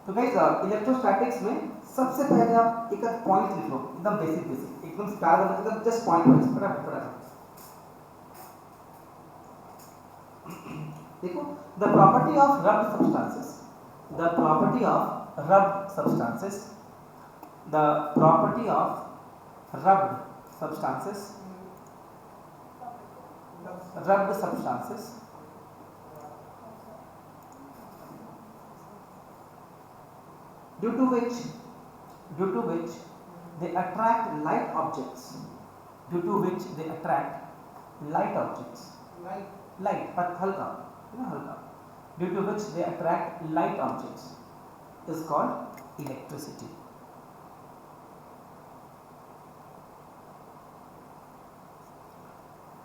तो guys electrostatics में सबसे पहले आप एक पॉइंट लिख लो, एकदम बेसिक एकदम स्टार वाला, एकदम जस्ट पॉइंट वाइज फटाफट। देखो, the property of rubbed substances, the property of rubbed substances, the property of rubbed substances, rubbed substances due to which they attract light objects, due to which they attract light objects, light but halka, due to which they attract light objects is called electricity.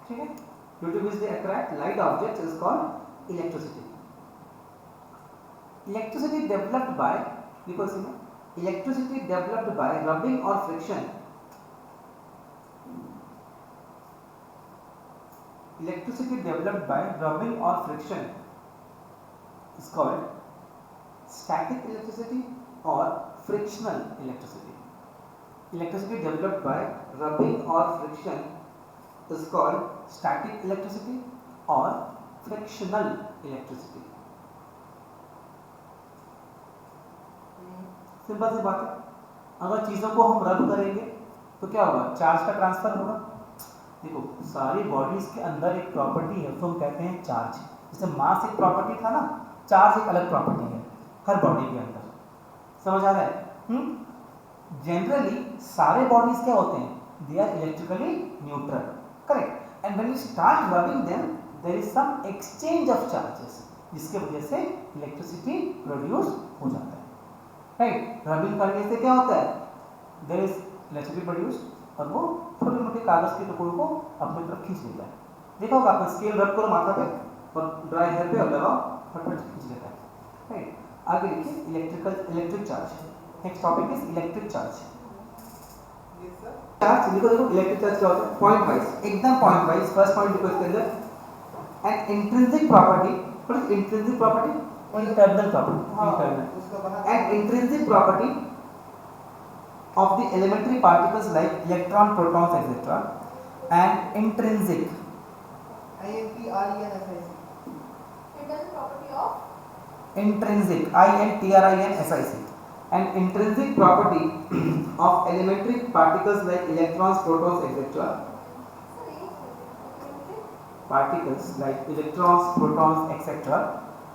ठीक है, due to which they attract light objects is called electricity. Electricity developed by, because electricity developed by rubbing or friction, electricity developed by rubbing or friction is called static electricity or frictional electricity. Electricity developed by rubbing or friction is called static electricity or frictional electricity. Simple सी बात है, अगर चीज़ों को हम रब करेंगे तो क्या होगा, चार्ज का ट्रांसफर होगा। देखो, सारी बॉडीज के अंदर एक प्रॉपर्टी है, उसको हम कहते हैं चार्ज। जैसे मास एक प्रॉपर्टी था ना, चार्ज एक अलग प्रॉपर्टी है हर बॉडी के अंदर। समझ आ रहा है? जनरली सारे बॉडीज क्या होते हैं, they are electrically neutral, correct, and when you start rubbing them there is some exchange of charges, जिसके वजह से इलेक्ट्रिसिटी प्रोड्यूस हो जाता है, राइट। रबिंग करने से क्या होता है, देयर इज इलेक्ट्रिसिटी प्रोड्यूस, और वो छोटे मोटे कागज के टुकड़ों को अपनी तरफ खींच लेता है। देखा होगा आपने, स्केल रब करो माथा पे और ड्राई हेयर पे और लगाओ, फटाफट खींच लेता है, राइट। आगे देखिए, electric charge. Next topic is electric charge. Charge लिखो, देखो इलेक्ट्रिक चार्ज क्या होता है, पॉइंट वाइज, एकदम पॉइंट वाइज। फर्स्ट पॉइंट लिखो इसके अंदर, N intrinsic property, what is intrinsic property, internal property, internal, N intrinsic property of the elementary particles like electron, protons, etc. and intrinsic, intrinsic, and intrinsic property of elementary particles like electrons, protons, etc. Particles like electrons, protons, etc.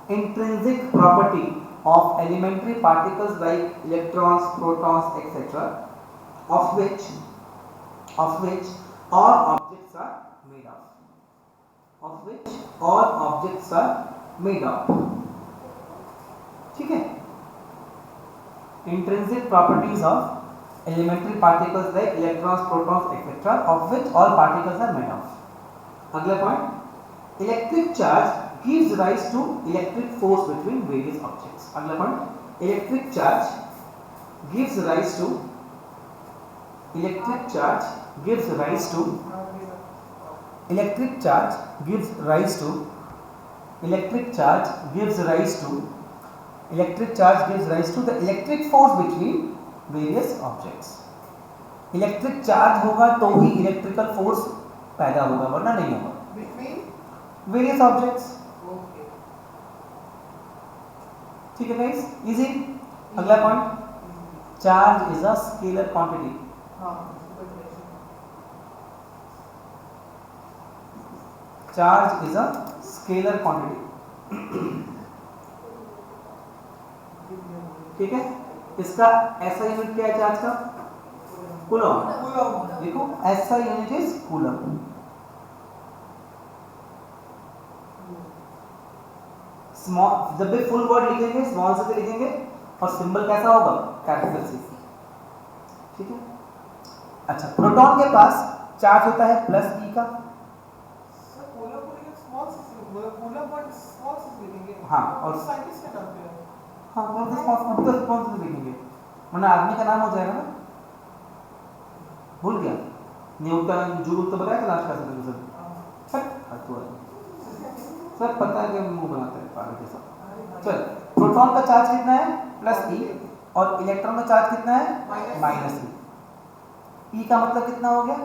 Intrinsic property of elementary particles like electrons, protons, etc., of which all objects are made of, of which all objects are made of, ठीक है। Intrinsic properties of elementary particles like electrons, protons, etc., of which all particles are made of. अगला point, electric charge gives rise to electric force between various objects. अगला point, electric charge gives rise to, electric charge gives rise to, electric charge gives rise to, electric charge gives rise to, electric charge gives rise to the electric force between various objects. Electric charge होगा तो ही electrical force पैदा होगा, वरना नहीं होगा। between various objects, ठीक है guys, easy. अगला point, charge is a scalar quantity. Charge is a scalar quantity, ठीक है। इसका ऐसा यूनिट क्या है चार्ज का, कूलम। देखो, ऐसा यूनिट इज कूलम। स्मॉल, जब भी फुल वर्ड लिखेंगे स्मॉल से लिखेंगे और सिंबल कैसा होगा, कैपिटल से, ठीक है। अच्छा, प्रोटॉन के पास चार्ज होता है प्लस ई का, हाँ, और हाँ स्मॉल से लिखेंगे, वरना आदमी का नाम हो जाएगा ना। भूल गया, न्यूटन, जूल तो बताया था लास्ट क्लास में, सब पता है कि मुंह बनाते हैं पागल के साथ। चल, प्रोटॉन का चार्ज कितना है, प्लस ई, और इलेक्ट्रॉन का चार्ज कितना है माइनस ई। ई का मतलब कितना हो गया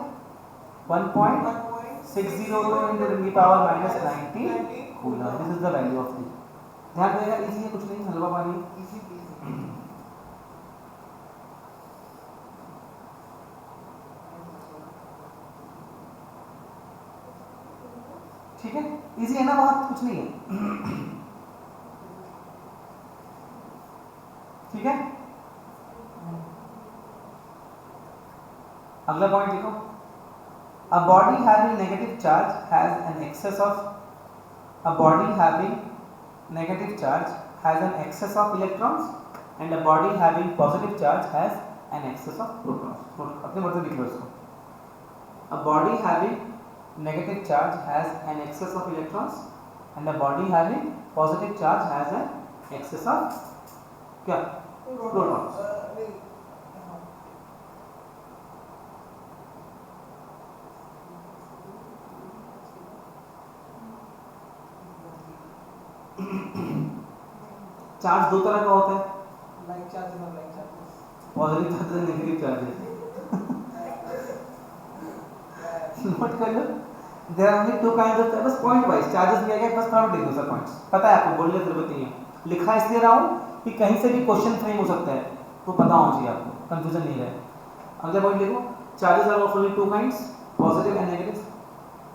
1.602 into 10 power minus 90 coulomb. This is the value of the. ध्यान देगा, इजी है, कुछ नहीं, हलवा पानी। ठीक है, इजी है ना, बहुत कुछ नहीं है। ठीक है, अगला पॉइंट देखो, a body having negative charge has an excess of electrons and a body having positive charge has an excess of protons। अपने वर्ड से लिख लो इसको। a body having negative charge has an excess of electrons and a body having positive charge has an excess of क्या protons। Charge दो तरह का होता है, लाइक चार्ज और लाइक चार्जेस, पॉजिटिव चार्ज और नेगेटिव चार्जेस। नोट कर लो, there are only two kinds of, बस पॉइंट वाइज चार्जेस दिया गया, बस थोड़ा लिख दो सर पॉइंट्स, पता है आपको, बोलने की जरूरत नहीं है। लिखा इसलिए रहा हूं कि कहीं से भी क्वेश्चन फ्रेम हो सकता है, तो पता होना चाहिए आपको, कंफ्यूजन नहीं रहे। अगला पॉइंट देखो, charges are of only two kinds, positive and negative.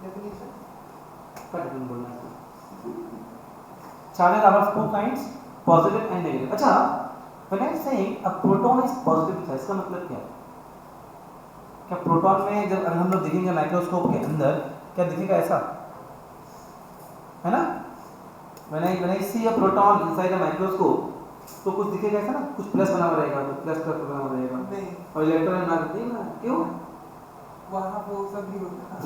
Definition क्या डिफरेंस बोलना है, charges are of two kinds, positive and negative. अच्छा, when I am saying a proton is positive, इसका मतलब क्या है? क्या प्रोटॉन में जब अगर हम लोग देखेंगे माइक्रोस्कोप के अंदर, क्या दिखेगा ऐसा, है ना? When I see a proton inside a microscope, तो कुछ दिखेगा ऐसा ना, कुछ प्लस बना हुआ रहेगा, तो प्लस प्लस बना हुआ रहेगा, नहीं, और इलेक्ट्रॉन ना दिखेगा, क्यों? वहां वो सब भी होता है।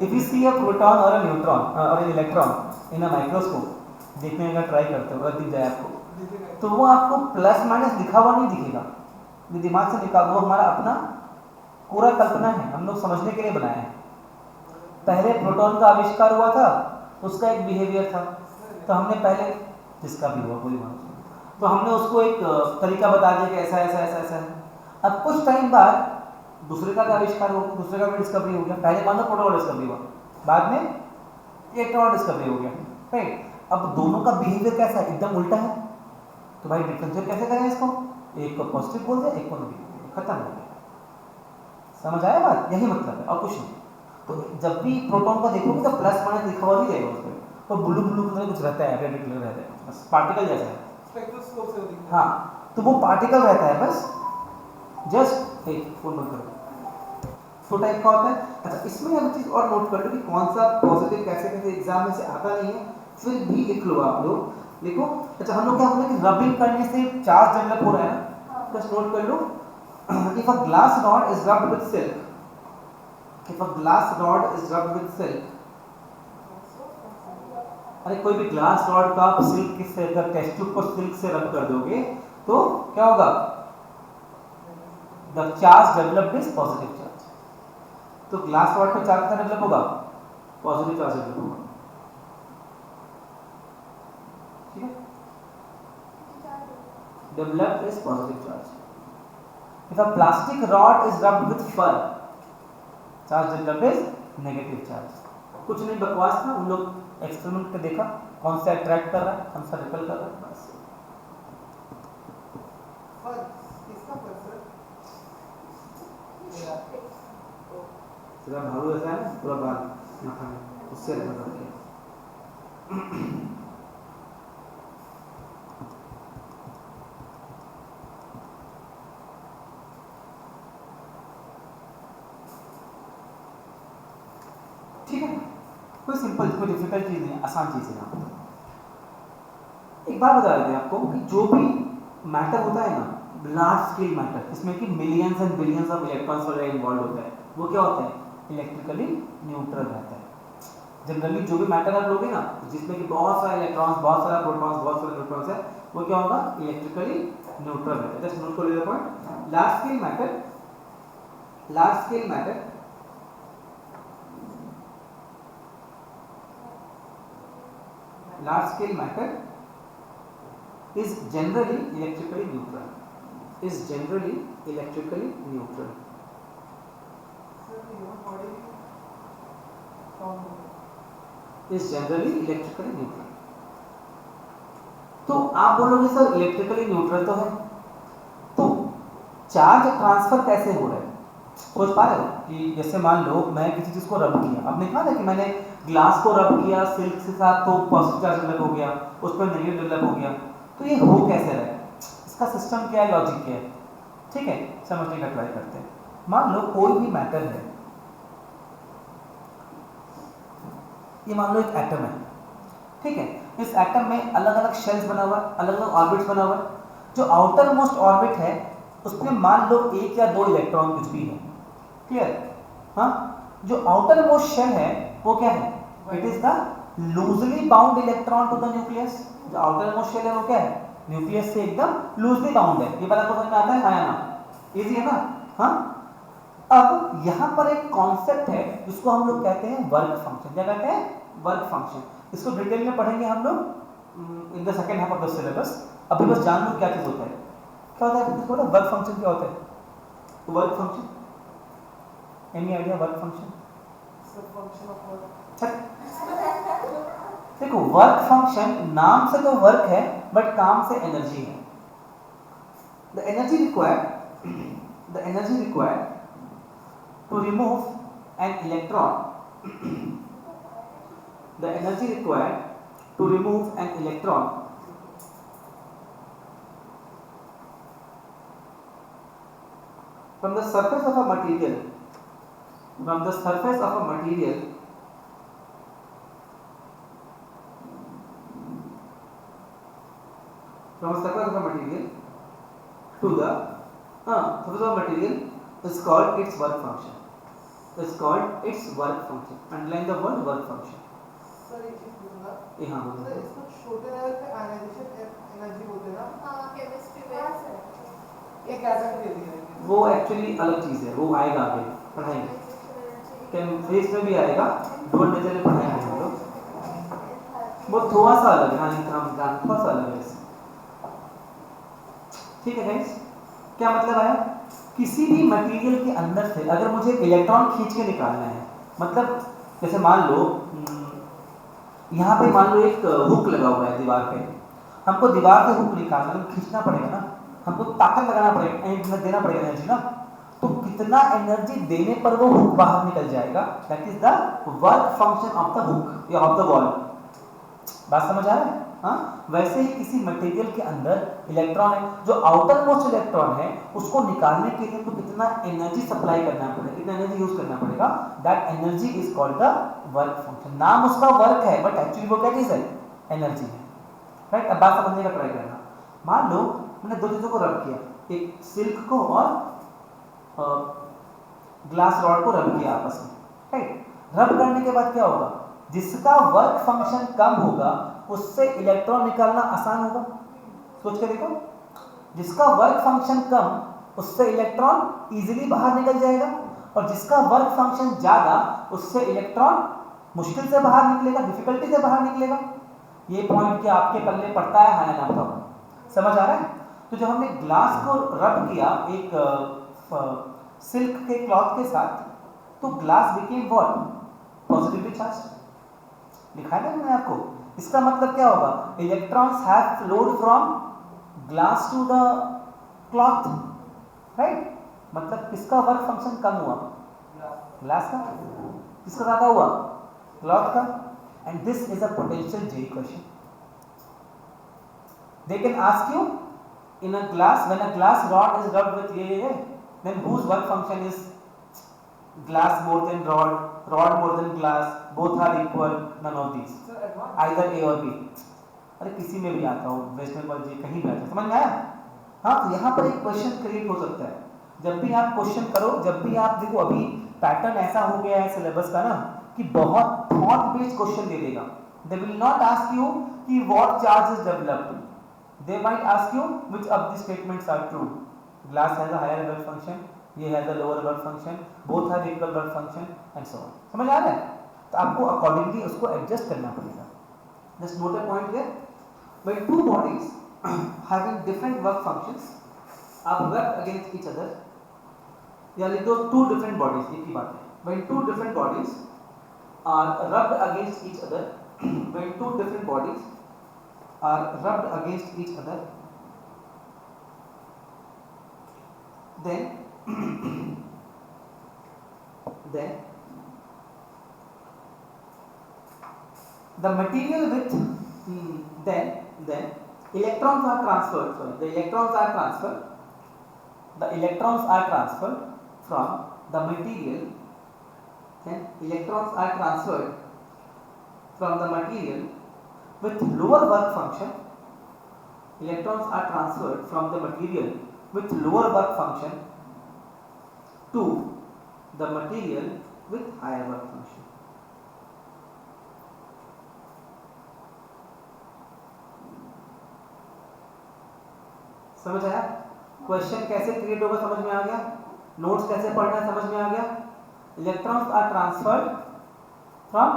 If you see a proton or a neutron or an electron in a microscope, देखने का ट्राई करते हो, अगर दिख जाए आपको, तो वो आपको प्लस माइनस लिखा हुआ नहीं दिखेगा, ये दिमाग से निकाल दो, हमारा अपना पूरा कल्पना है, हम लोग समझने के लिए बनाए हैं। पहले प्रोटॉन का आविष्कार हुआ था, उसका एक बिहेवियर था, तो हमने पहले, जिसका भी हुआ कोई बात नहीं, तो हमने उसको एक तरीका बता दिया कि ऐसा ऐसा ऐसा ऐसा है। अब कुछ टाइम बाद दूसरे का आविष्कार हो गया, दूसरे का भी डिस्कवरी हो गया, पहले मान लो प्रोटॉन डिस्कवरी हुआ, बाद में इलेक्ट्रॉन डिस्कवरी हो गया, राइट? अब दोनों का बिहेवियर कैसा है, एकदम उल्टा है, तो भाई डिफरेंशिएट कैसे करें इसको? एक को पॉजिटिव बोल दे, एक को नेगेटिव, खत्म हो गया। समझ आया बात? यही मतलब है और कुछ नहीं। तो जब भी प्रोटॉन को देखोगे तो प्लस माइनस लिखा हुआ नहीं रहेगा उस पर, तो ब्लू ब्लू कलर कुछ रहता है, रेड कलर रहता है, बस पार्टिकल जैसा है। स्पेक्ट्रोस्कोप से दिखता है। हाँ, तो वो पार्टिकल रहता है बस, जस्ट एक फोन बंद करो, तो टाइप का होता है। अच्छा, इसमें एक चीज और नोट कर लो कि कौन सा पॉजिटिव कैसे कैसे एग्जाम में से आता नहीं है, फिर भी लिख लो आप लोग, लिखो। अच्छा, हम लोग क्या बोले कि रबिंग करने से चार्ज डेवलप हो रहा है ना, बस नोट कर लो। If a glass rod is rubbed with silk, if a glass rod is rubbed with silk, अरे कोई भी ग्लास रॉड का आप सिल्क से, अगर टेस्ट ट्यूब को सिल्क से रब कर दोगे तो क्या होगा? The charge developed is positive charge. तो ग्लास रॉड पे चार्ज कितना डेवलप होगा? पॉजिटिव चार्ज डेवलप होगा, ठीक है? Developed is positive charge. If a plastic rod is rubbed with fur, charge developed is negative charge. कुछ नहीं, बकवास था, उन लोग एक्सपेरिमेंट पे देखा कौन सा अट्रैक्ट कर रहा है, कौन सा रिपेल कर रहा है, बस। इसका पर्सन तेरा भालू ऐसा है ना, पूरा बाल माथा में, उससे रिपेल करके। ठीक है, कोई सिंपल, कोई डिफिकल्ट चीज नहीं है, आसान चीज है। यहाँ एक बात बता देते हैं आपको कि जो भी मैटर होता है ना, लार्ज स्केल मैटर, इसमें कि millions and billions of electrons वगैरह इन्वॉल्व होता है, वो क्या होता है? इलेक्ट्रिकली न्यूट्रल रहता है। जनरली जो भी मैटर आप लोगे ना, जिसमें कि बहुत सारे इलेक्ट्रॉन्स, बहुत सारा प्रोटॉन्स, बहुत सारे न्यूट्रॉन्स है, वो क्या होगा? इलेक्ट्रिकली न्यूट्रल रहता है। जस्ट नोट कर लीजिए point. Large scale matter, large scale matter large scale matter is generally electrically neutral. Is generally electrically neutral. Sir human body कौन है? Is generally electrically neutral. तो आप बोलोगे सर इलेक्ट्रिकली न्यूट्रल तो है, तो चार्ज ट्रांसफर कैसे हो रहा है? सोच पा रहे हो कि जैसे मान लो मैं किसी चीज को रब किया, आपने कहा ना कि मैंने ग्लास को रब किया सिल्क के साथ तो पॉजिटिव चार्ज डेवलप हो गया, उस पर नेगेटिव डेवलप हो गया, तो ये हो कैसे रहा है? इसका सिस्टम क्या है, लॉजिक क्या है? ठीक है, समझने का ट्राई करते हैं। मान लो कोई भी मैटर है, ये मान लो एक एटम है, ठीक है, इस एटम में अलग अलग शेल्स बना हुआ है, अलग अलग ऑर्बिट्स बना हुआ है। जो आउटर मोस्ट ऑर्बिट है उसमें मान लो 1 या 2 इलेक्ट्रॉन कुछ भी है, क्लियर? हाँ, जो आउटर मोस्ट शेल है वो क्या है? It is the loosely bound electron to the nucleus. जो आउटर मोस्ट शेल है वो क्या है? न्यूक्लियस से एकदम लूजली बाउंड है। ये बात आपको समझ में आता है? हाँ या ना? इजी है ना? हाँ, अब यहाँ पर एक कॉन्सेप्ट है जिसको हम लोग कहते हैं वर्क फंक्शन। क्या कहते हैं? Work function. इसको डिटेल में पढ़ेंगे हम लोग in the second half of the syllabus. अभी बस जान लो क्या चीज होता है। क्या होता है? इसको ना वर्क फंक्शन क्या होता है? Work function, any idea? Work function sir function of work. देखो, वर्क फंक्शन नाम से तो वर्क है बट काम से एनर्जी है। The energy required to remove an electron the energy required to remove an electron from the surface of a material from the surface of a material from the surface of a material to the surface of a material is called its work function. Is called its work function. Underline the word work function. Sir एक चीज पूछूंगा। हाँ बोलो। Sir इसको छोटे level पे ionization energy बोलते हैं ना? हाँ, केमिस्ट्री में सर। ये कैसे देती है? वो एक्चुअली अलग चीज है, वो आएगा आगे पढ़ाएंगे, केमिस्ट्री में भी आएगा, डोंट मेजर में पढ़ाएंगे हम लोग। वो थोड़ा सा अलग है, हाँ थोड़ा सा अलग है इससे। ठीक है गाइस, क्या मतलब आया? किसी भी मटेरियल के अंदर से अगर मुझे इलेक्ट्रॉन खींच के निकालना है, मतलब जैसे मान लो यहाँ पे मान लो एक हुक लगा हुआ है दीवार पे, हमको दीवार पे हुक निकालना है, खींचना पड़ेगा ना, हमको ताकत लगाना पड़ेगा, देना पड़ेगा एनर्जी ना। तो कितना एनर्जी देने पर वो हुक बाहर निकल जाएगा, that is the work function of the hook या ऑफ द वॉल। बात समझ आ रहा है? हाँ, वैसे ही किसी मटेरियल के अंदर इलेक्ट्रॉन है, जो आउटर मोस्ट इलेक्ट्रॉन है उसको निकालने के लिए तो कितना एनर्जी सप्लाई करना पड़ेगा, कितना एनर्जी यूज करना पड़ेगा, that energy is called the work function. नाम उसका वर्क है बट एक्चुअली वो क्या चीज है? एनर्जी है, राइट? अब बात समझने का ट्राई करना। मान लो मैंने दो चीजों को रब किया, एक सिल्क को और ग्लास रॉड को रब किया आपस में, राइट? रब करने के बाद क्या होगा? जिसका वर्क फंक्शन कम होगा उससे इलेक्ट्रॉन निकालना आसान होगा। सोच के देखो, जिसका वर्क फंक्शन कम उससे इलेक्ट्रॉन इजीली बाहर निकल जाएगा, और जिसका वर्क फंक्शन ज्यादा उससे इलेक्ट्रॉन मुश्किल से बाहर निकलेगा, डिफिकल्टी से बाहर निकलेगा। ये पॉइंट क्या आपके पल्ले पड़ता है? हाँ या ना बताओ? समझ आ रहा है? तो जब हमने ग्लास को रब किया एक सिल्क के क्लॉथ के साथ, तो glass became what? Positively charge. लिखा है ना मैंने आपको? इसका मतलब क्या होगा? Electrons have flowed from glass to the cloth, right? मतलब किसका वर्क फंक्शन कम हुआ? ग्लास का। किसका ज्यादा हुआ? क्लॉथ का। And this is a potential JEE question. They can ask you in a glass, when a glass rod is rubbed with ये, then whose work function is glass more than rod, rod more than glass, both are equal, none of these, sir advance either A और B। अरे किसी में भी आता हो, waste Bengal जी कहीं भी आता है, समझ में आया? हाँ, तो यहाँ पर एक क्वेश्चन क्रिएट हो सकता है। जब भी आप क्वेश्चन करो, जब भी आप देखो, अभी पैटर्न ऐसा हो गया है सिलेबस का ना कि बहुत थॉट बेस्ड क्वेश्चन दे देगा। They will not ask you कि what charge is developed, they might ask you which of the statements are true. Glass has a higher work function, ये has a lower work function, both have equal work function and so on। समझ आ रहा है? तो आपको accordingly उसको adjust करना पड़ेगा। Just note a point here, when two bodies having different work functions are rubbed against each other, या लिख दो two different bodies, एक ही बात है. When two different bodies are rubbed against each other, when two different bodies are rubbed against each other, then the material with then electrons are transferred, the electrons are transferred from the material, then electrons are transferred from the material with lower work function, electrons are transferred from the material with lower work function to the material with higher work function. समझ आया? Question कैसे create होगा समझ में आ गया? Notes कैसे पढ़ना है समझ में आ गया? Electrons are transferred from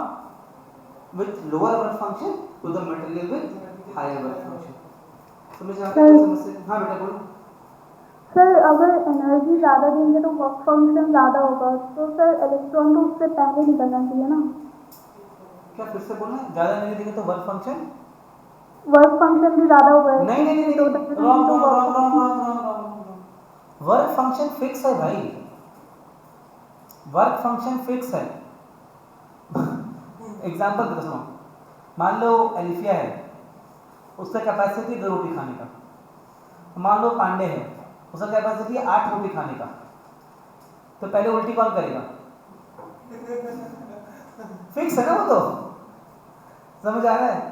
with lower work function to the material with higher work function. समझ आ गया? समझ? हाँ बेटा बोलो. सर अगर एनर्जी ज़्यादा देंगे तो वर्क फंक्शन ज़्यादा होगा, तो सर इलेक्ट्रॉन तो उससे पहले निकलना चाहिए ना? क्या फिर से बोलना? ज़्यादा एनर्जी देंगे तो वर्क फंक्शन भी ज़्यादा होगा. नहीं, रॉन्ग. वर्क फंक्शन फिक्स है भाई, वर्क फंक्शन फिक्स है. एग्जाम्पल देता सुनो. मान लो एलिफिया है, उसका कैपेसिटी 2 रोटी खाने का. मान लो पांडे है, उसका कैपेसिटी है 8 रोटी खाने का. तो पहले उल्टी कौन करेगा? फिक्स है ना वो तो. समझ आ रहा है?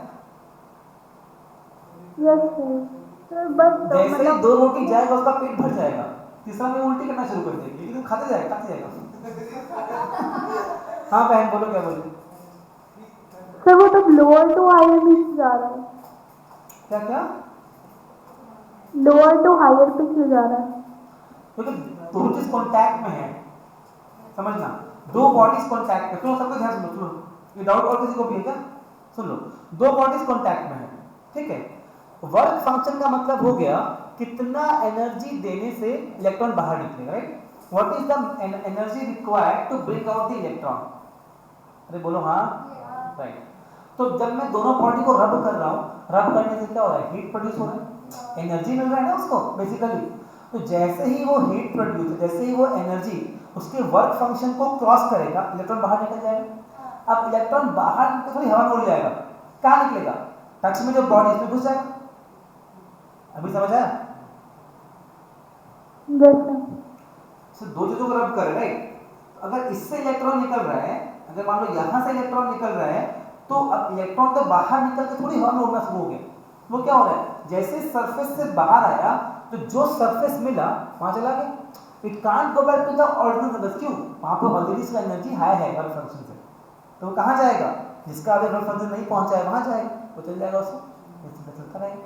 Yes sir. बस जैसे ही 2 रोटी जाएगा उसका पेट भर जाएगा, तीसरा में उल्टी करना शुरू कर देगी, लेकिन खाते जाएगा. हाँ बहन बोलो, क्या बोल रही? सर वो तो लोअर टू हायर पिच जा रहा है. क्या लोअर टू हायर पिच जा रहा है, क्योंकि दोनों चीज कांटेक्ट में है. समझना, 2 बॉडीज कांटेक्ट में. सुनो सबको ध्यान सुनो. ये डाउट और किसी को भी है क्या? सुन लो. 2 बॉडीज कांटेक्ट में है, ठीक है. वर्क फंक्शन का मतलब हो गया कितना एनर्जी देने से इलेक्ट्रॉन बाहर निकलेगा, right? What is the energy required to bring out the electron? अरे बोलो हाँ, राइट. तो जब मैं दोनों बॉडी को रब कर रहा हूँ, रब करने से क्या हो रहा है? हीट प्रोड्यूस हो रहा है, एनर्जी मिल रहा है ना उसको बेसिकली. तो जैसे ही वो हीट प्रोड्यूस, जैसे ही वो एनर्जी उसके वर्क फंक्शन को क्रॉस करेगा, इलेक्ट्रॉन बाहर निकल जाएगा. अब इलेक्ट्रॉन बाहर निकल थोड़ी हवा में उड़ जाएगा, कहाँ निकलेगा? टच में जो बॉडी इसमें घुस जाएगा. अभी समझ आया? यस. दो चीजों को रब कर रहे, राइट? अगर इससे इलेक्ट्रॉन निकल रहा है, अगर मान लो यहाँ से इलेक्ट्रॉन निकल रहा है, तो अब इलेक्ट्रॉन तो बाहर निकल के थोड़ी हवा में उड़ना शुरू हो गया. वो क्या हो रहा है? जैसे सरफेस से बाहर आया तो जो सरफेस मिला वहां चला गया. It can't go back to the original surface. क्यों? वहां पर ऑलरेडी इसका एनर्जी हाई है वर्क फंक्शन से. तो वो कहाँ जाएगा? जिसका अभी वर्क फंक्शन नहीं पहुंचा है वहां जाएगा, वो चल जाएगा उसको. चलता रहेगा.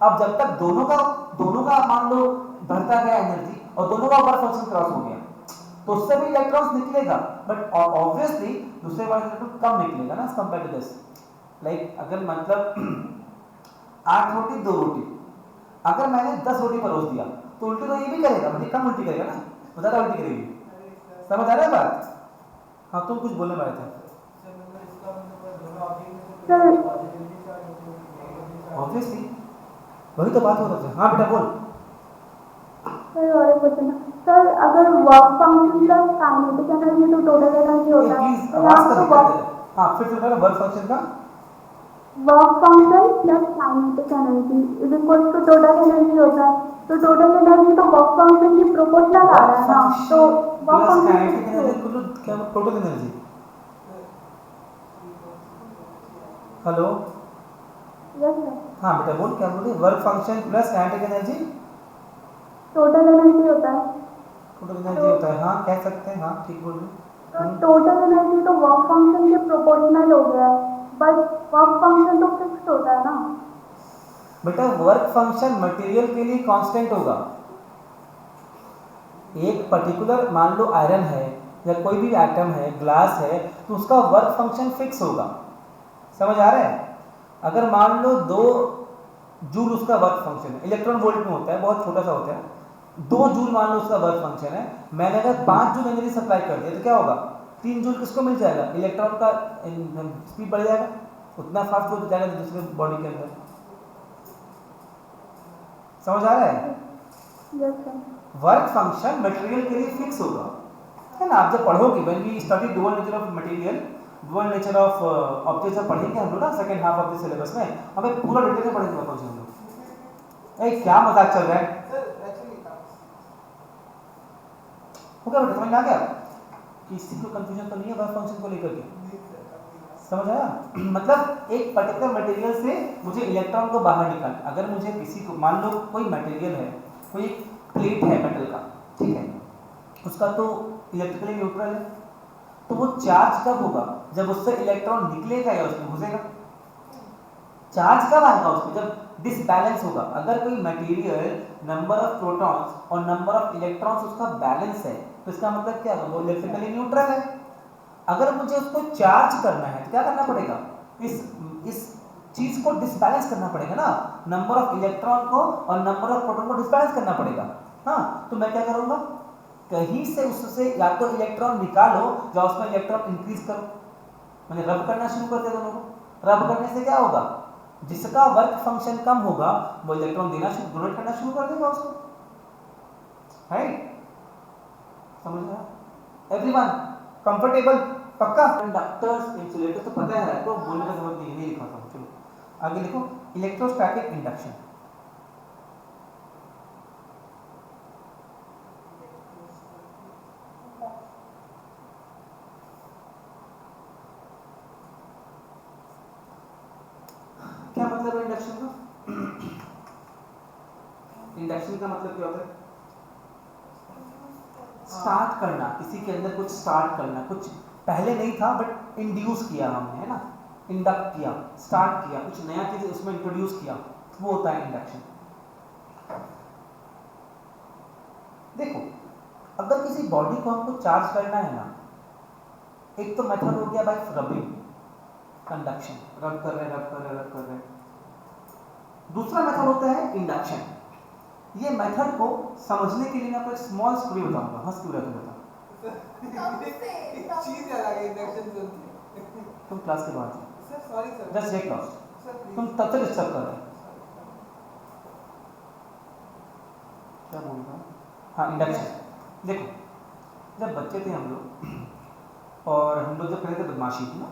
अब जब तक दोनों का मान लो बढ़ता गया एनर्जी और दोनों का वर्क फंक्शन क्रॉस हो गया, तो उससे भी इलेक्ट्रॉन्स निकलेगा, बट ऑब्वियसली दूसरे वाले इलेक्ट्रॉन कम निकलेगा ना कंपेयर टू दिस. लाइक अगर मतलब 8 रोटी 2 रोटी, अगर मैंने 10 रोटी परोस दिया तो उल्टी तो ये भी करेगा, मतलब कम उल्टी करेगा ना, ज़्यादा उल्टी करेगी. समझ आ रहा है बात? हाँ तुम कुछ बोलने वाले थे. ऑब्वियसली वही तो बात हो रहा है. हाँ बेटा बोल. सर अगर वर्क फंक्शन का काइनेटिक एनर्जी तो टोटल एनर्जी होता है. प्लीज आवाज का दिक्कत है. हाँ फिर से वर्क फंक्शन का work function plus kinetic energy is equal to total energy होता है. तो टोटल एनर्जी तो वर्क फंक्शन की प्रोपोर्शनल आ रहा है ना. तो वर्क फंक्शन क्या total energy? Hello. Yes sir. हाँ बेटा बोल, क्या बोल रही? Work function plus kinetic energy total energy होता है. टोटल एनर्जी होता है. हाँ कह सकते हैं. हाँ ठीक बोल रही. तो टोटल एनर्जी तो वर्क फंक्शन के प्रोपोर्शनल हो गया, बट वर्क फंक्शन तो फिक्स्ड होता है ना. बेटा वर्क फंक्शन मटेरियल के लिए कांस्टेंट होगा. एक पर्टिकुलर मान लो आयरन है या कोई भी एटम है, ग्लास है, तो उसका वर्क फंक्शन फिक्स होगा. समझ आ रहा है? अगर मान लो 2 जूल उसका वर्क फंक्शन है, इलेक्ट्रॉन वोल्ट में होता है, बहुत छोटा सा होता है। 2 जूल मान लो उसका वर्क फंक्शन है, मैंने अगर 5 जूल एनर्जी सप्लाई कर दिया तो क्या होगा, 3 जूल किसको मिल जाएगा, इलेक्ट्रॉन का स्पीड बढ़ जाएगा, उतना फास्ट हो जाएगा दूसरे बॉडी के अंदर। समझ आ रहा है? Yes sir. Work function material के लिए फिक्स होगा, है ना। आप जब पढ़ोगे when we study dual nature of material, dual nature of objects जब पढ़ेंगे हम लोग ना second half of the syllabus में, हमें पूरा डिटेल में पढ़ेंगे वर्क फंक्शन हम लोग। ए क्या मजाक चल रहा है? सर एक्चुअली हो गया बेटा, समझ में आ गया? किसी को कंफ्यूजन तो नहीं है वर्क फंक्शन को लेकर के? समझ आया? मतलब एक पर्टिकुलर मटेरियल से मुझे इलेक्ट्रॉन को बाहर निकाल, अगर मुझे किसी को, मान लो कोई मटेरियल है, कोई एक प्लेट है मेटल का, ठीक है, उसका तो इलेक्ट्रिकली न्यूट्रल है, तो वो चार्ज कब होगा, जब उससे इलेक्ट्रॉन निकलेगा या उसमें घुसेगा। चार्ज कब आएगा उसमें, जब डिसबैलेंस होगा। अगर कोई मटेरियल नंबर ऑफ प्रोटॉन्स और नंबर ऑफ इलेक्ट्रॉन्स उसका बैलेंस है, तो इसका मतलब क्या होगा, वो इलेक्ट्रिकली न्यूट्रल है। अगर मुझे उसको चार्ज करना है तो क्या करना पड़ेगा, इस चीज को डिसबैलेंस करना पड़ेगा ना, नंबर ऑफ इलेक्ट्रॉन को और नंबर ऑफ प्रोटॉन को डिसबैलेंस करना पड़ेगा। हाँ, तो मैं क्या करूंगा, कहीं से उससे या तो इलेक्ट्रॉन निकालो या उसमें इलेक्ट्रॉन इंक्रीज करो, मैंने रब करना शुरू कर दिया दोनों को। रब करने से क्या होगा, जिसका वर्क फंक्शन कम होगा वो इलेक्ट्रॉन देना शुरू, डोनेट करना शुरू कर देगा उसको, राइट? समझ रहा है एवरीवन? कंफर्टेबल? पक्का? कंडक्टर्स, इंसुलेटर तो पता है आपको, बोलने का जरूरत नहीं लिखा था। चलो आगे लिखो, इलेक्ट्रोस्टैटिक इंडक्शन। क्या मतलब है इंडक्शन का? इंडक्शन का मतलब क्या होता है, स्टार्ट करना, किसी के अंदर कुछ स्टार्ट करना, कुछ पहले नहीं था बट इंड्यूस किया हमने, है ना, इंडक्ट किया, स्टार्ट किया, कुछ नया चीज उसमें इंट्रोड्यूस किया, वो होता है इंडक्शन। देखो, अगर किसी बॉडी को हमको चार्ज करना है ना, एक तो मेथड हो गया बाय रबिंग, कंडक्शन, रब कर रहे। दूसरा मेथड होता है इंडक्शन। ये मेथड को समझने के लिए मैं आपको एक स्मॉल स्टोरी बताऊंगा, हंस क्यों रहे एक चीज अलग है इंडक्शन से। तुम क्लास के बाहर sir sorry sir, just get lost, sir please. तुम तब तक डिस्टर्ब कर रहे हो। क्या बोल रहा हूँ, हाँ इंडक्शन। देखो, जब बच्चे थे हम लोग और हम लोग जब पहले थे बदमाशी थी ना,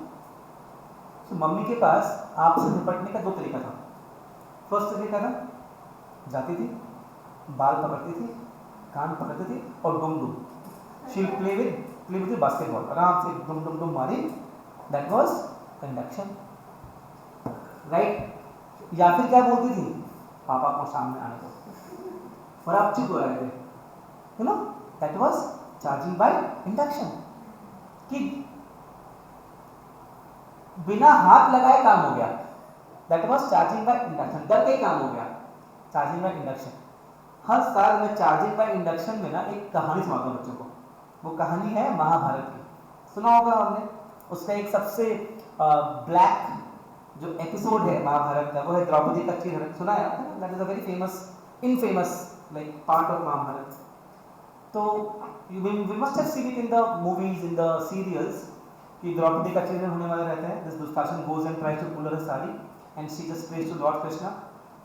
तो मम्मी के पास आपसे निपटने का 2 तरीका था। फर्स्ट तरीका था, जाती थी, बाल पकड़ती थी, कान पकड़ती थी और डुम डुम, शी प्ले विद बास्केटबॉल, आराम से डुम डुम डुम मारी, दैट वाज कंडक्शन, राइट? या फिर क्या बोलती थी, पापा को सामने आने दो, और आप चुप हो रहे थे, you know, that was charging by induction. कि बिना हाथ लगाए काम हो गया, that was charging by induction. डर के काम हो गया, चार्जिंग बाय इंडक्शन। हर साल मैं चार्जिंग बाय इंडक्शन में ना एक कहानी सुनाता हूँ बच्चों को। वो कहानी है महाभारत की, सुना होगा हमने। उसका एक सबसे ब्लैक जो एपिसोड है महाभारत का, वो है द्रौपदी का चिर, सुना है आपने? That is a very famous, infamous like part of Mahabharat. तो we must have seen it in the movies, in the serials, कि द्रौपदी का चिर होने वाला रहता है। This Dushasan goes and tries to pull her sari and she just prays to lord Krishna,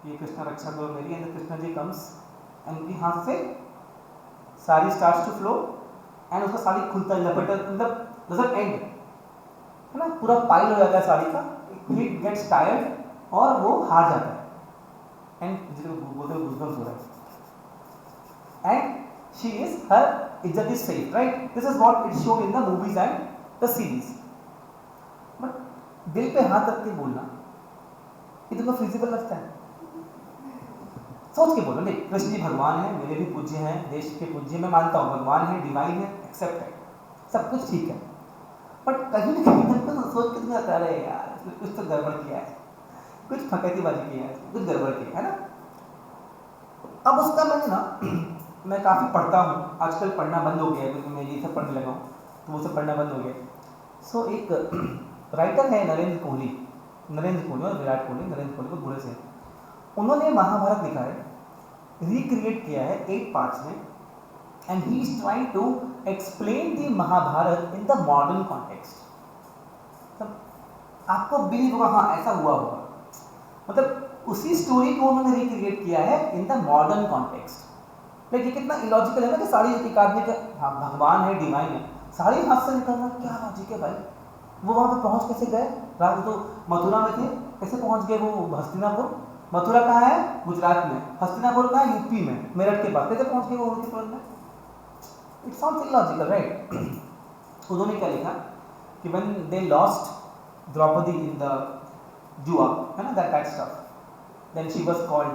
ये कृष्णा रक्षा करो मेरी, and Krishna ji comes and उनके हाथ से sari starts to flow and उसका साड़ी खुलता है, लपेटा, मतलब डजंट एंड, है ना, पूरा पाइल हो जाता है साड़ी का, ही गेट्स टायर्ड और वो हार जाता है एंड जिसे बोलते हैं गुजबम्स हो रहा है, एंड शी इज, हर इज्जत is safe, right? This is what it showed in the movies and the series. But दिल पे हाथ रख के बोलना ये तुमको फिजिबल लगता है? सोच के बोलो, नहीं कृष्ण जी भगवान है, मेरे भी पूज्य हैं, देश के पूज्य, मैं मानता हूँ भगवान है, डिवाइन है, एक्सेप्ट है, सब कुछ ठीक है, बट कहीं ना कहीं तो सोच के तुम्हें आता है यार कुछ तो गड़बड़ किया है, कुछ फकैतीबाजी की है, कुछ गड़बड़ की है ना। अब उसका मैंने ना मैं काफ़ी पढ़ता हूँ, आजकल पढ़ना बंद हो गया है क्योंकि मैं ये सब पढ़ने लगा हूँ, तो वो सब पढ़ना बंद हो गया। सो एक राइटर है नरेंद्र कोहली और विराट कोहली, नरेंद्र कोहली को बुरे से, उन्होंने महाभारत लिखा है, रिक्रिएट किया है 8 पार्ट्स में, and he is trying to explain the Mahabharata in the modern context. आपको बिलीव होगा हाँ ऐसा हुआ होगा, मतलब उसी स्टोरी को उन्होंने रिक्रिएट किया है इन द मॉडर्न कॉन्टेक्स्ट। लेकिन कितना इलॉजिकल है ना कि सारी एक आदमी का हाँ भगवान है, डिवाइन है, सारी हाथ से निकलना, क्या लॉजिक है भाई। वो वहाँ पे पहुँच कैसे गए? रात तो मथुरा में थे, कैसे पहुँच गए वो हस्तिनापुर? मथुरा कहाँ है? गुजरात में। हस्तिनापुर कहाँ है? यूपी में, मेरठ के पास। कैसे पहुँच गए वो उनके तुरंत में? It sounds illogical right. उन्होंने क्या लिखा कि when they lost Draupadi in the जुआ, है ना, that stuff, then she was called,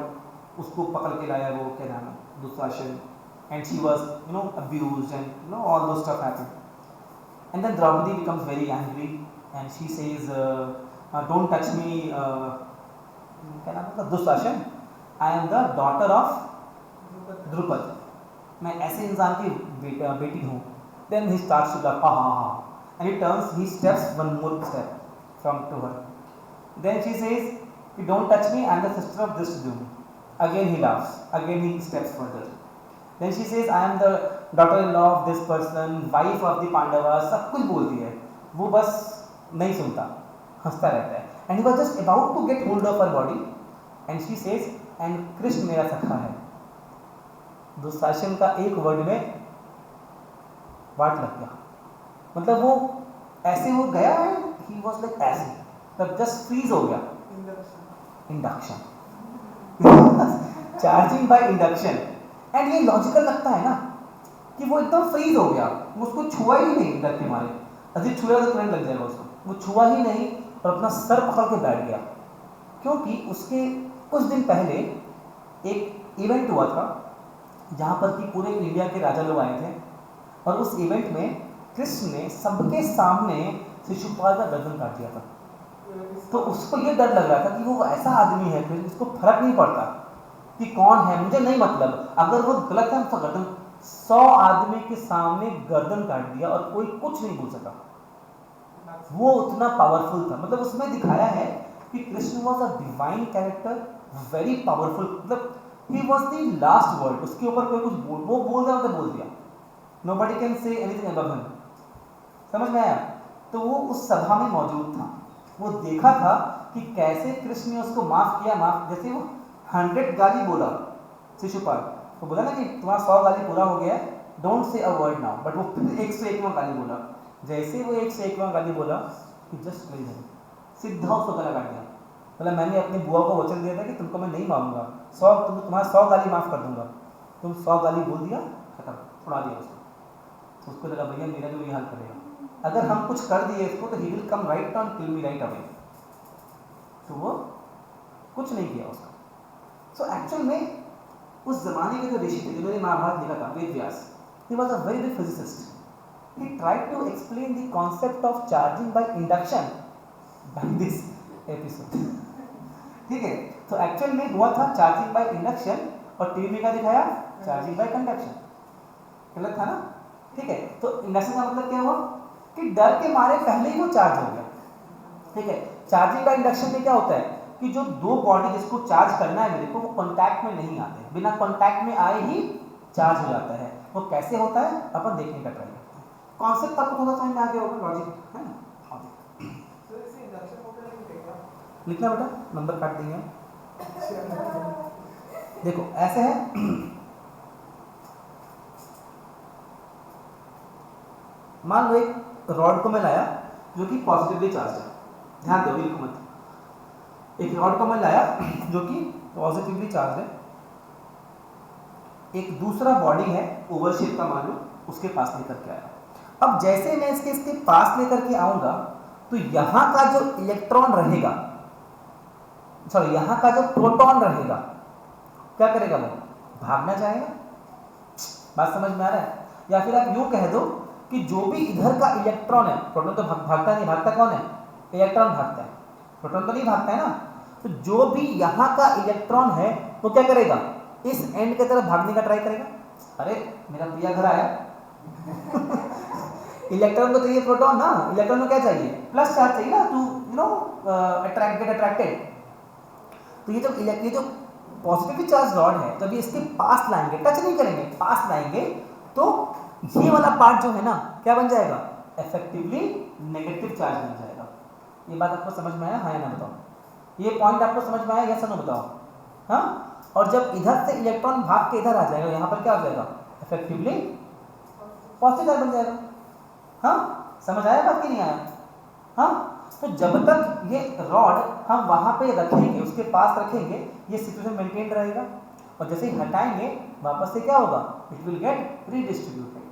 उसको पकड़ के लाया वो क्या नाम है, Dushasan, and she was abused and all those stuff happened, and then Draupadi becomes very angry and she says don't touch me, क्या नाम है, Dushasan, I am the daughter of Drupad, मैं ऐसे इंसान की बेटी हूँ। Then he starts to laugh, हा हा हा, and he turns, he steps one more step from to her. Then she says, "You don't touch me, I am the sister of this Dune." Again he laughs. Again he steps further. Then she says, "I am the daughter-in-law of this person, wife of the Pandavas." सब कुछ बोलती है, वो बस नहीं सुनता, हंसता रहता है। And he was just about to get hold of her body, and she says, "And Krishna मेरा सखा है." दुशासन का एक वर्ड में वाट लग गया, मतलब वो ऐसे वो गया है, ही वॉज लाइक ऐसे, तब जस्ट फ्रीज हो गया। Induction, charging by induction. And ये लॉजिकल लगता है ना कि वो एकदम फ्रीज हो गया, उसको छुआ ही नहीं डर के मारे, अजीब छुआ तो करंट लग जाएगा उसको, वो छुआ ही नहीं और अपना सर पकड़ के बैठ गया, क्योंकि उसके कुछ दिन पहले एक इवेंट हुआ था जहाँ पर कि पूरे इंडिया के राजा लोग आए थे, और उस इवेंट में कृष्ण ने सबके सामने शिशुपाल का गर्दन काट दिया था। तो उसको ये डर लग रहा था कि वो ऐसा आदमी है कि उसको फर्क नहीं पड़ता कि कौन है, मुझे नहीं मतलब, अगर वो गलत है तो गर्दन, 100 आदमी के सामने गर्दन काट दिया और कोई कुछ नहीं बोल सका। वो उतना पावरफुल था, मतलब उसमें दिखाया है कि Krishna was a divine character, very powerful, मतलब he was the last word, उसके ऊपर कोई कुछ वो बोल रहा तो बोल दिया, nobody can say anything above him. समझ में आया? तो वो उस सभा में मौजूद था, वो देखा था कि कैसे कृष्ण ने उसको माफ किया, माफ जैसे वो 100 गाली बोला शिशुपाल तो बोला ना कि तुम्हारा 100 गाली पूरा हो गया है, don't say a word now, but वो फिर 101वां गाली बोला। जैसे वो 101वां गाली बोला कि जस्ट नहीं है, सीधा उसको गला काट दिया। मतलब मैंने अपनी बुआ को वचन दिया था कि तुमको मैं नहीं मारूंगा, 100 तुम्हारा 100 गाली माफ कर दूंगा, तुम 100 गाली बोल दिया, खत्म, उड़ा दिया उसको। तो उसको लगा भैया मेरा जो ये हाल करेगा, अगर हम कुछ कर दिए इसको तो he will come right on kill me right away. तो वो कुछ नहीं किया उसका। सो एक्चुअल में उस जमाने के जो ऋषि थे जिन्होंने महाभारत लिखा था, Ved Vyas, he was a very big physicist, he tried to explain the concept of charging by induction by this episode. ठीक है, तो एक्चुअल में हुआ था चार्जिंग बाय इंडक्शन, और टीवी में क्या दिखाया, चार्जिंग बाय कंडक्शन। गलत था ना? ठीक है, तो इंडक्शन का मतलब क्या हुआ कि डर के मारे पहले ही वो चार्ज हो गया। ठीक है, चार्जिंग बाय इंडक्शन में क्या होता है कि जो दो बॉडी जिसको चार्ज करना है मेरे को, वो कांटेक्ट में नहीं आते, बिना कांटेक्ट में आए ही चार्ज हो जाता है। वो कैसे होता है अपन देखने का ट्राई करते हैं। कॉन्सेप्ट आपको थोड़ा समझ में आ गया होगा, लॉजिक है ना? लिखना बेटा, नंबर काट देंगे। देखो ऐसे है, मान लो एक रॉड को मैं लाया जो कि पॉजिटिवली चार्ज है, ध्यान दो बिल्कुल मत, एक रॉड को मैं लाया जो कि पॉजिटिवली चार्ज है, एक दूसरा बॉडी है ओवल शेप का मान लो, उसके पास लेकर के आया। अब जैसे मैं इसके पास लेकर के आऊंगा तो यहाँ का जो इलेक्ट्रॉन रहेगा, सॉरी यहाँ का जो प्रोटॉन रहेगा, क्या करेगा, वो भागना चाहेगा। बात समझ में आ रहा है? या फिर आप यूं कह दो कि जो भी इधर का इलेक्ट्रॉन है, प्रोटॉन तो भागता नहीं, भागता कौन है, इलेक्ट्रॉन भागता है, प्रोटॉन तो नहीं भागता है ना। तो जो भी यहाँ का इलेक्ट्रॉन है वो क्या करेगा, इस एंड की तरफ भागने का ट्राई करेगा। अरे मेरा प्रिया घर आया इलेक्ट्रॉन को चाहिए प्रोटॉन ना, इलेक्ट्रॉन को क्या चाहिए, प्लस चार्ज चाहिए ना, टू अट्रैक्टेड। तो ये जो पॉजिटिवली चार्ज रॉड है, जब ये इसके पास लाएंगे, टच नहीं करेंगे, पास लाएंगे, तो ये वाला पार्ट जो है ना क्या बन जाएगा, इफेक्टिवली नेगेटिव चार्ज बन जाएगा। ये बात आपको समझ में आया, हाँ या ना बताओ? ये पॉइंट आपको समझ में आया, यस या नो बताओ? हाँ, और जब इधर से इलेक्ट्रॉन भाग के इधर आ जाएगा, यहाँ पर क्या हो जाएगा, इफेक्टिवली पॉजिटिव चार्ज बन जाएगा। हाँ, समझ आया बात कि नहीं आया? हाँ, तो जब तक ये रॉड हम वहां पे रखेंगे, उसके पास रखेंगे, ये सिचुएशन मेंटेन रहेगा, और जैसे ही हटाएंगे वापस से क्या होगा, इट विल गेट रीडिस्ट्रीब्यूटेड।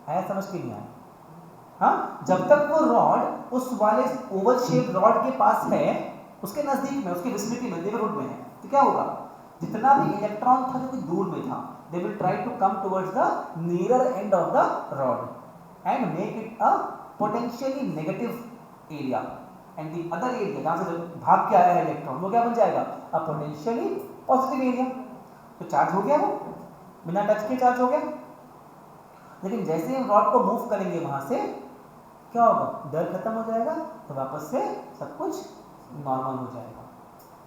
आया समझ के नहीं आया? हाँ, जब तक वो रॉड उस वाले ओवल शेप रॉड के पास है, उसके नजदीक में, उसकी विसिनिटी में, नेबरहुड में है, तो क्या होगा, जितना भी इलेक्ट्रॉन था जो कि दूर में था, they will try to come towards the nearer end of the rod and make it a potentially negative area, and the other area जहां से भाग के आया है इलेक्ट्रॉन, वो क्या बन जाएगा, अ पोटेंशियली पॉजिटिव एरिया। तो चार्ज हो गया, वो बिना टच के चार्ज हो गया। लेकिन जैसे हम रॉड को मूव करेंगे वहां से, क्या होगा, डर खत्म हो जाएगा, तो वापस से सब कुछ नॉर्मल हो जाएगा।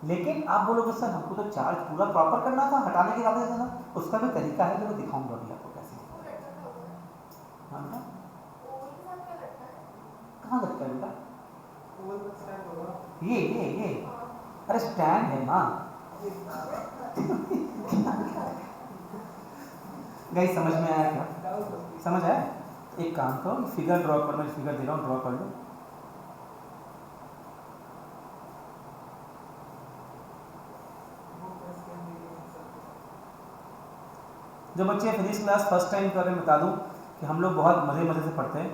लेकिन आप बोलोगे सर हमको तो चार्ज पूरा प्रॉपर करना था, हटाने के बाद था, उसका भी तरीका है, जो मैं दिखाऊंगा अभी आपको कैसे। हाँ बेटा, कहाँ लगता है बेटा, ये अरे स्टैंड है ना। गाइस समझ में आया क्या? समझ आया? एक काम करो, फिगर ड्रॉ कर, मैं फिगर दे रहा हूँ, ड्रॉ कर लो। जो बच्चे फिजिक्स क्लास फर्स्ट टाइम कर रहे हैं, बता दूं कि हम लोग बहुत मज़े से पढ़ते हैं,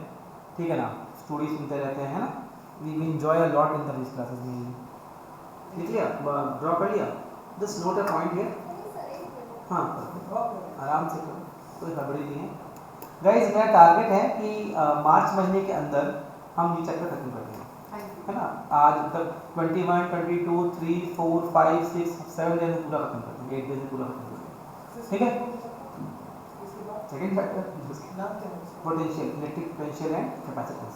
ठीक है ना, स्टोरी सुनते रहते हैं, है ना, we enjoy a lot in the physics classes में। लिख लिया, ड्रॉ कर लिया, just note a point here. हाँ, आराम से करो, कोई गड़बड़ी नहीं है। गाइस मेरा टारगेट है कि मार्च महीने के अंदर हम ये चैप्टर खत्म कर देंगे, है ना। आज तक 21, 22, 3, 4, 5, 6, 7 डे में पूरा खत्म कर देंगे, 8 डे में पूरा खत्म कर देंगे, ठीक है। Second chapter potential, electric potential and capacitance.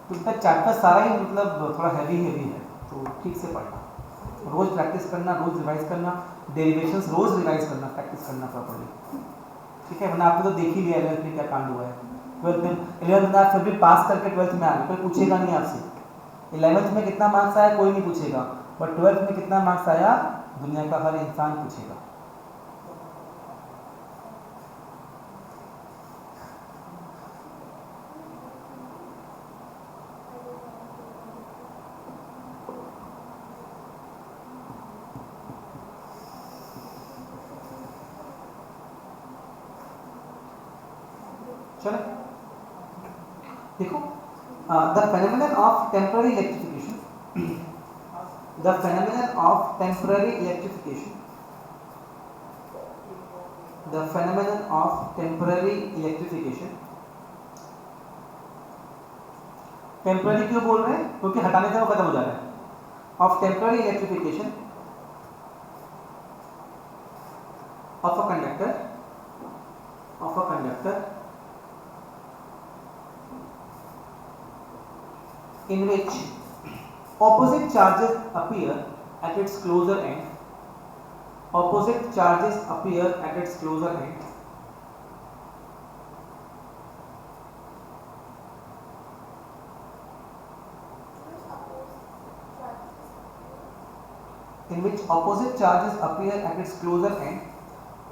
तो इसका चैप्टर सारा ही मतलब थोड़ा हैवी है, तो ठीक से पढ़ना, रोज प्रैक्टिस करना, रोज रिवाइज करना, डेरिवेशंस रोज रिवाइज करना, प्रैक्टिस करना प्रॉपर्ली, ठीक है। मैंने आपको तो देख ही लिया 11th में क्या कांड हुआ है। 12th में 11th में आप फिर भी पास करके 12th में आ गए, कोई पूछेगा नहीं आपसे। 11th में कितना मार्क्स आया कोई नहीं पूछेगा, बट 12th में कितना मार्क्स आया दुनिया का हर इंसान पूछेगा। चलो देखो, the phenomenon of temporary electrification, the phenomenon of temporary electrification, the phenomenon of temporary electrification. Temporary क्यों बोल रहे हैं, क्योंकि हटाने से वो खत्म हो जा रहा है। Of temporary electrification of a conductor, in which opposite charges appear at its closer end, opposite charges appear at its closer end, in which opposite charges appear at its closer end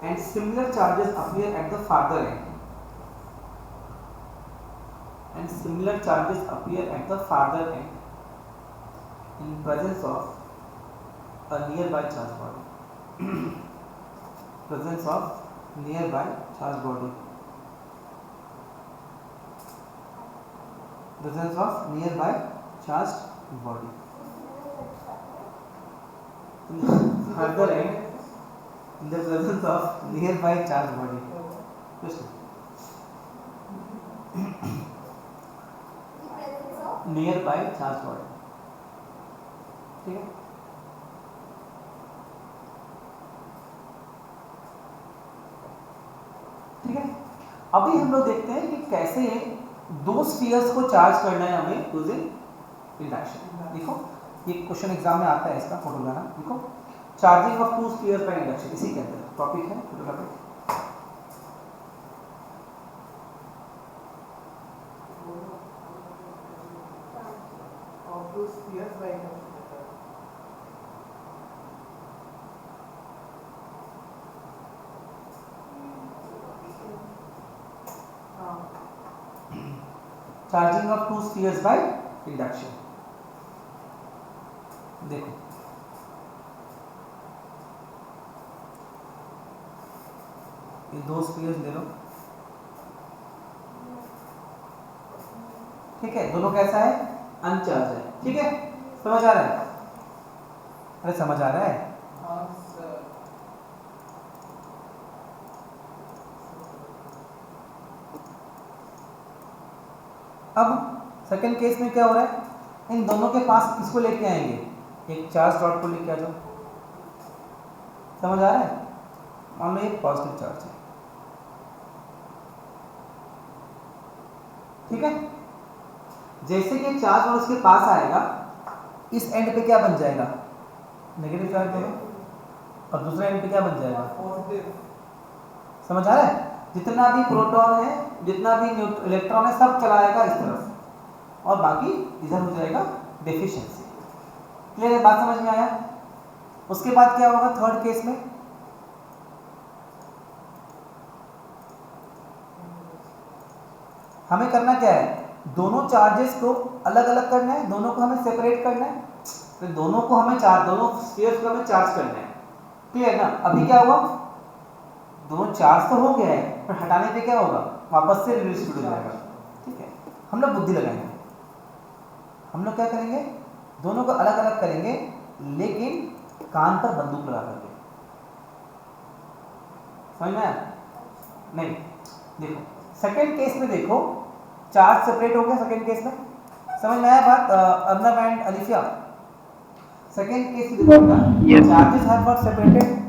and similar charges appear at the farther end, and similar charges appear at the farther end in presence of a nearby charge body. Presence of nearby charge body. Presence of nearby charged body. Further end, in the presence of nearby charged body. Listen. Near by charge body, ठीक है। ठीक है, अभी हम लोग देखते हैं कि कैसे दो स्फीयर्स को चार्ज करना है हमें यूजिंग इंडक्शन। देखो ये क्वेश्चन एग्जाम में आता है, इसका फोटो लगाना। देखो, charging of to spheres by induction, इसी के अंदर टॉपिक है photo topic. Of two spheres by induction. Charging of to spheres by induction. देखो, ये दो स्फीयर्स ले लो, ठीक है, दोनों कैसा है, अनचार्ज है, ठीक है, समझ आ रहा है, अरे समझ आ रहा है। हाँ सर। अब सेकंड केस में क्या हो रहा है, इन दोनों के पास किसको लेके आएंगे, एक चार्ज डॉट को लेके आ जाओ, समझ आ रहा है। मान लो एक पॉजिटिव चार्ज है, ठीक है, जैसे कि चार्ज और उसके पास आएगा, इस एंड पे क्या बन जाएगा, नेगेटिव चार्ज होगा, और दूसरा एंड पे क्या बन जाएगा, पॉजिटिव। समझ आ रहा है। जितना भी प्रोटॉन है, जितना भी इलेक्ट्रॉन है, सब चलाएगा इस तरफ, और बाकी इधर हो जाएगा डेफिशिएंसी। क्लियर है, बात समझ में आया। उसके बाद क्या होगा थर्ड केस में, हमें करना क्या है, दोनों चार्जेस को अलग अलग करना है, दोनों को हमें सेपरेट करना है, तो दोनों को हमें दोनों स्फीयर्स को हमें चार्ज करना है। क्लियर ना। अभी क्या हुआ, दोनों चार्ज तो हो गया है, पर हटाने पे क्या होगा, वापस से रिडिस्ट्रीब्यूट हो जाएगा, ठीक है। हम लोग बुद्धि लगाएंगे, हम लोग क्या करेंगे, दोनों को अलग अलग करेंगे, लेकिन कान पर बंदूक लगा करके, समझ में आया नहीं। देखो सेकंड केस में, देखो चार्ज सेपरेट हो गया सेकंड केस में, समझ में आया बात Arnab and Alifiya. Second case में देखो चार्जेस हैव गॉट सेपरेटेड।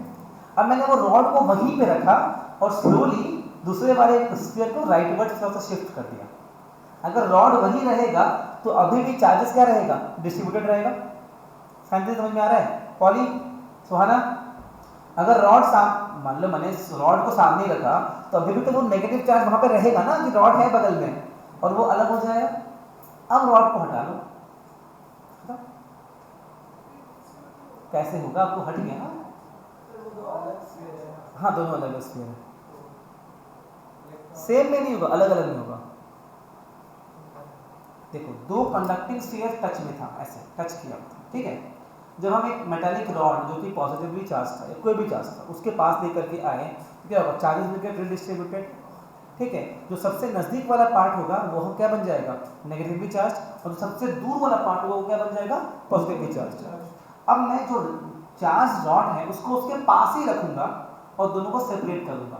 अब मैंने वो रॉड को वहीं पे रखा और स्लोली दूसरे वाले स्फीयर को राइटवर्ड थोड़ा सा शिफ्ट कर दिया। अगर रॉड वहीं रहेगा तो अभी भी चार्जेस क्या रहेगा, डिस्ट्रीब्यूटेड रहेगा। सेंटेंस समझ में आ रहा है पॉली, सुहाना। अगर रॉड मान लो मैंने रॉड को सामने रखा तो अभी भी तो वो नेगेटिव चार्ज वहां पे रहेगा ना, कि रॉड है बगल में, और वो अलग हो जाएगा। अब रॉड को हटा लो, कैसे होगा, आपको हट गया ना। हाँ दोनों अलग स्फीयर है, सेम में नहीं होगा, अलग अलग नहीं होगा। देखो दो कंडक्टिंग स्फीयर टच में था, ऐसे टच किया था, ठीक है। जब हम एक मेटालिक रॉड जो कि पॉजिटिवली चार्ज था या कोई भी चार्ज था उसके पास लेकर के आए, क्या होगा, चार्जेस विल गेट रिडिस्ट्रीब्यूटेड, ठीक है। जो सबसे नजदीक वाला पार्ट होगा वो क्या बन जाएगा, नेगेटिवली चार्ज, और जो सबसे दूर वाला पार्ट होगा वो क्या बन जाएगा, पॉजिटिवली चार्ज। अब मैं जो चार्ज रॉड है उसको उसके पास ही रखूंगा और दोनों को सेपरेट कर दूंगा।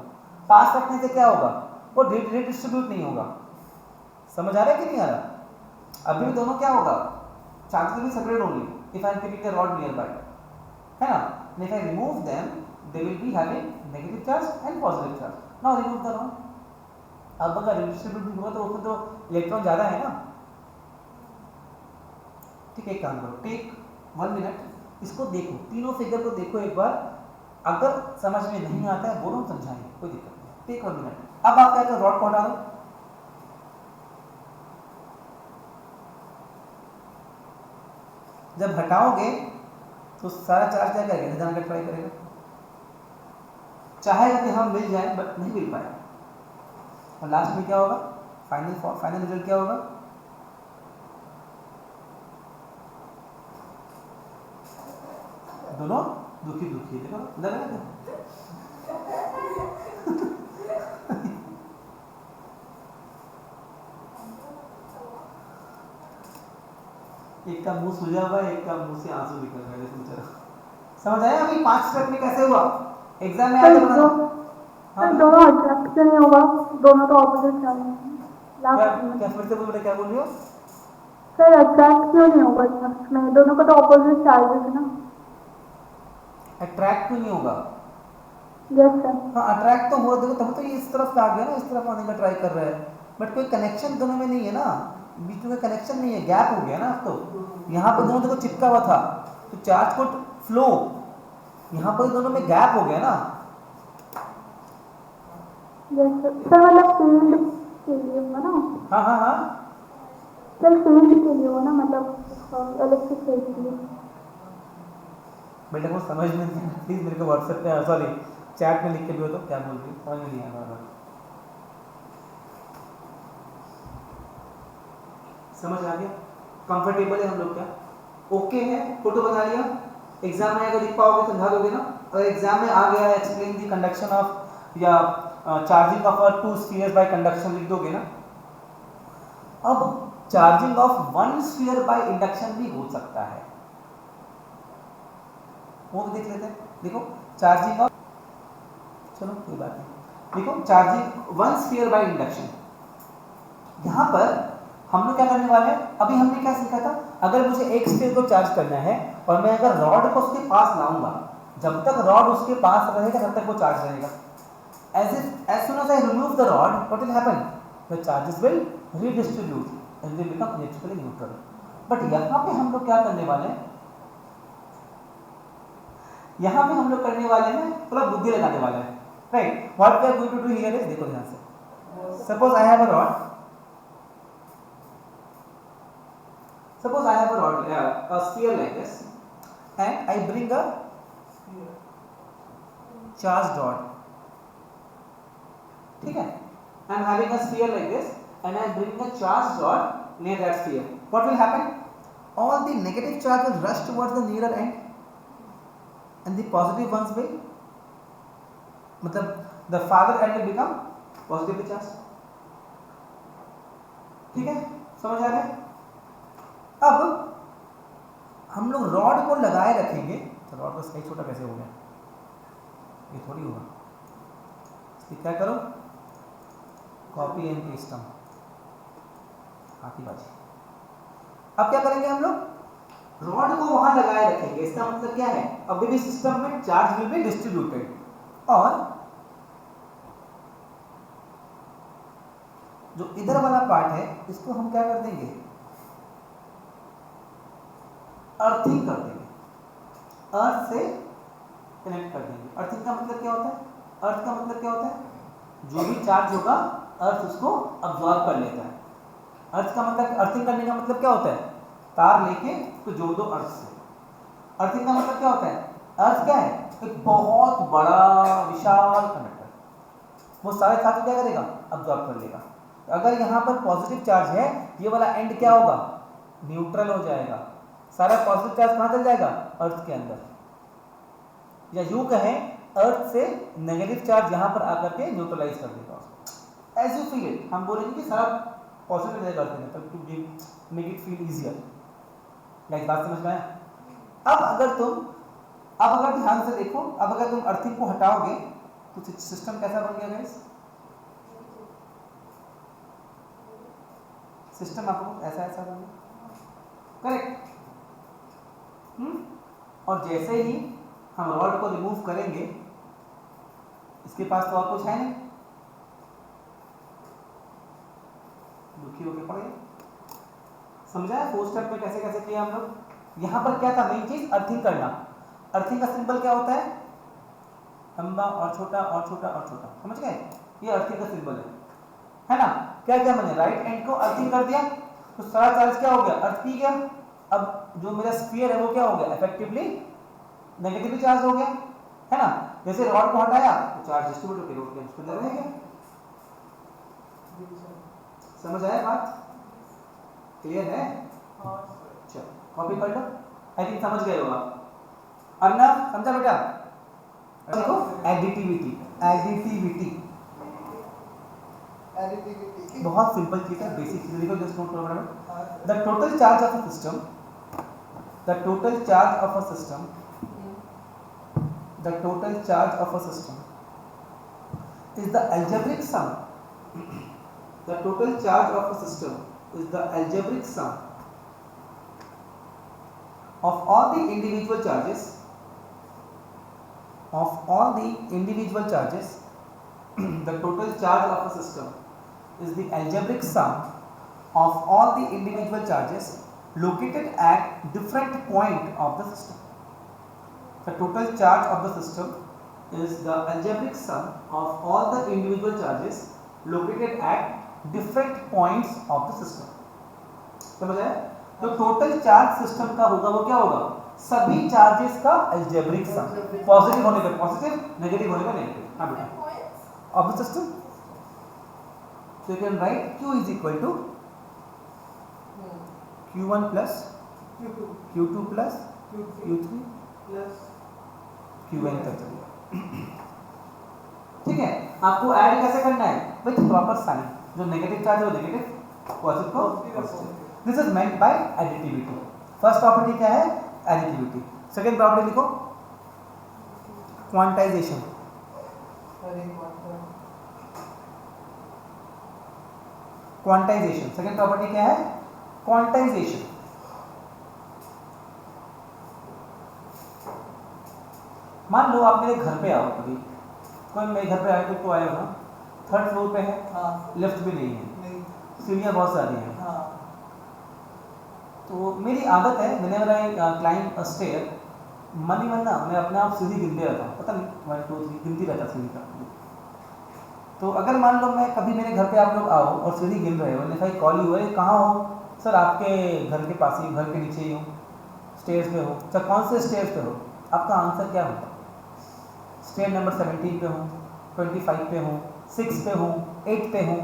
पास रखने से क्या होगा, वो रिडिस्ट्रीब्यूट नहीं होगा। समझ आ रहा है कि नहीं आ रहा। अभी दोनों क्या होगा, charges will separate only if I am keeping a rod nearby, है ना। and if I remove them they will be having negative charge and positive charge. now remove the rod. अब अगर रिडिस्ट्रीब्यूट हुआ तो उसमें तो इलेक्ट्रॉन ज्यादा है ना, ठीक है। एक काम करो, टेक 1 मिनट, इसको देखो, तीनों फिगर को देखो एक बार, अगर समझ में नहीं आता है बोलो, समझाएंगे, कोई दिक्कत नहीं। Take 1 minute. अब आप क्या करो, रॉड को हटा दो, जब हटाओगे तो सारा चार्ज क्या करेगा, निदान का ट्राई करेगा, चाहेगा कि हम मिल जाए बट नहीं मिल पाएगा, और लास्ट में क्या होगा, फाइनल रिजल्ट क्या होगा, दोनों दुखी दुखी। देखो लग रहा है एक का मुंह सूजा हुआ है, एक का मुंह से आंसू निकल रहा है, सोच रहा। समझ आया अभी 5 स्टेप में कैसे हुआ, एग्जाम में आगे बना। हाँ दोनों अट्रैक्ट क्यों नहीं होगा, दोनों तो ऑपोजिट चार्ज हैं। क्या फिर से बोल बेटा, क्या बोल रही हो। सर अट्रैक्ट क्यों नहीं होगा लास्ट में, दोनों का तो ऑपोजिट चार्जेस है ना। अट्रैक्ट क्यों नहीं होगा, यस सर। हाँ अट्रैक्ट तो हो, देखो तब तो ये इस तरफ आ गया ना, इस तरफ आने का ट्राई कर रहा है, बट कोई कनेक्शन दोनों में नहीं है ना। बीच में कनेक्शन नहीं है, गैप हो गया ना। अब तो यहाँ पर दोनों देखो चिपका हुआ था, तो चार्ज को फ्लो, यहाँ पर दोनों में गैप हो गया ना। सर मतलब फील्ड के लिए हुआ ना। हाँ हाँ हाँ, सर फील्ड के लिए हुआ ना, मतलब इलेक्ट्रिक फील्ड के लिए। बेटा को समझ में नहीं, प्लीज मेरे को व्हाट्सएप पे, सॉरी चैट में लिख के भी हो, तो क्या बोल रही समझ में नहीं आ रहा। समझ आ गया? कंफर्टेबल है हम लोग? क्या ओके है? फोटो बना लिया? एग्जाम में अगर लिख पाओगे समझा दोगे ना? अगर एग्जाम में आ गया है एक्सप्लेन द कंडक्शन ऑफ या charging of 2 spheres bye conduction लिख दोगे ना? अब charging of 1 sphere by induction भी हो सकता है, वो भी देख लेते हैं। देखो चार्जिंग ऑफ, चलो कोई बात नहीं, देखो चार्जिंग 1 स्फीयर बाय इंडक्शन, यहाँ पर हम लोग क्या करने वाले हैं? अभी हमने क्या सीखा था, अगर मुझे एक स्फीयर को चार्ज करना है और मैं अगर रॉड को उसके पास लाऊंगा, जब तक रॉड उसके पास रहेगा तब तक वो चार्ज रहेगा। as soon as I remove the rod, what will happen? The charges will redistribute and they become electrically neutral. But यहाँ पे हम लोग क्या करने वाले हैं? यहाँ पे हम लोग करने वाले हैं, थोड़ा बुद्धि लगाने वाले हैं, right? What we are going to do here is, देखो ध्यान से, suppose I have a rod, suppose I have a rod, a sphere like this, and I bring a charged rod, ठीक है? I am having a sphere like this and I am bringing a charged rod near that sphere. What will happen? All the negative charge will rush towards the nearer end and the positive ones will, मतलब the farther end will become positively charged. ठीक है? समझ आ रहा है? अब हम लोग रॉड को लगाए रखेंगे, तो रॉड का साइज छोटा कैसे हो गया? ये थोड़ी होगा, इसलिए क्या करो, कॉपी एंड पेस्ट, हाथी बाजी। अब क्या करेंगे हम लोग? रॉड को वहां लगाए रखेंगे। इसका मतलब क्या है? अभी भी सिस्टम में चार्ज विल बी डिस्ट्रीब्यूटेड, और जो इधर वाला पार्ट है इसको हम क्या कर देंगे? अर्थिंग कर देंगे, अर्थ से कनेक्ट कर देंगे। अर्थिंग का मतलब क्या होता है? अर्थ का मतलब क्या होता है? जो भी चार्ज होगा अर्थ उसको अब्सॉर्ब कर लेता है। अर्थ का मतलब, अर्थिंग करने का मतलब क्या होता है? तार लेके उसको जोड़ दो अर्थ से। अर्थिंग का मतलब क्या होता है? अर्थ क्या है? एक बहुत बड़ा विशाल कंडक्टर, वो सारे चार्ज क्या करेगा? अब्सॉर्ब कर लेगा। अगर यहाँ पर पॉजिटिव चार्ज है, ये वाला एंड क्या होगा? न्यूट्रल हो जाएगा। सारा पॉजिटिव चार्ज कहाँ चल जाएगा? अर्थ के अंदर। या यूं कहें, अर्थ से नेगेटिव चार्ज यहाँ पर आकर के न्यूट्रलाइज कर देगा उसको। एज यू फील इट, हम बोलेंगे कि सारा पॉजिटिव रहेगा अर्थ के अंदर, to give make it feel easier. Like बात समझ में आया? अब अगर ध्यान से देखो, अब अगर तुम अर्थिंग को हटाओगे तो सिस्टम कैसा बन गया गाइस? सिस्टम आपको ऐसा ऐसा बन गया, करेक्ट? और जैसे ही हम रॉड को रिमूव करेंगे, इसके पास तो और कुछ है नहीं, दुखी होके पड़े। समझा है 4 स्टेप में कैसे कैसे किया हम लोग? यहाँ पर क्या था मेन चीज? अर्थिंग करना। अर्थिंग का सिंबल क्या होता है? लंबा और छोटा और छोटा और छोटा, समझ गए? ये अर्थिंग का सिंबल है ना? क्या क्या मैंने राइट एंड को अर्थिंग कर दिया, तो सारा चार्ज क्या हो गया? अर्थ पी गया। अब जो मेरा स्फीयर है वो क्या हो गया? इफेक्टिवली नेगेटिवली चार्ज हो गया, है ना? जैसे रॉड को हटाया तो चार्ज डिस्ट्रीब्यूट होकर रोड के अंदर रह गया। समझ आया बात? क्लियर है? चलो कॉपी कर लो, आई थिंक समझ गए हो आप। अन्ना समझा बेटा? देखो एडिटिविटी, एडिटिविटी बहुत सिंपल चीज है, बेसिक चीज। देखो जस्ट नोट करो madam, the total charge of a system, the total charge of a system, the total charge of a system is the algebraic sum. The total charge of a system is the algebraic sum of all the individual charges, of all the individual charges. The total charge of a system is the algebraic sum of all the individual charges located at different point of the system. The total charge of the system is the algebraic sum of all the individual charges located at different points of the system. समझ आया? तो total charge system का होगा वो क्या होगा? सभी charges का algebraic sum, पॉजिटिव होने पे पॉजिटिव, नेगेटिव होने पे नेगेटिव. हाँ बेटा, of the system. So you can write Q is equal to Q1 plus Q2 Q2 plus Q3 Q3 plus Qn तक चलेगा. ठीक है, आपको ऐड कैसे करना है? With proper sign. जो नेगेटिव चार्ज है वो नेगेटिव, पॉजिटिव को positive. This is meant by additivity. First property क्या है? एडिटिविटी. सेकंड प्रॉपर्टी लिखो, क्वांटाइजेशन. क्वांटाइजेशन. सेकंड प्रॉपर्टी क्या है? क्वांटाइजेशन. मान लो आप मेरे घर पे आओ, कभी कोई मेरे घर पे आए तो आए हो ना, थर्ड फ्लोर पे है, लिफ्ट भी नहीं है, सीढ़ियाँ बहुत सारी हैं. तो मेरी आदत है, whenever I climb a stair, मन ही मन ना मैं अपने आप सीढ़ी गिनते रहता हूँ. पता नहीं 1 2 3 गिनती रहता सीढ़ी का. तो अगर मान लो मैं कभी मेरे घर पे आप लोग आओ और सीढ़ी गिन रहे हो, इफ कॉल यू, है कहाँ हो? सर आपके घर के पास ही, घर के नीचे ही हो, स्टेयर्स पे हो. अच्छा, कौन से स्टेयर्स पे हो? आपका आंसर क्या होगा? स्टेयर नंबर 17 पे हूँ, 25 पे हूँ, 6 पे हूँ, 8 पे हूँ.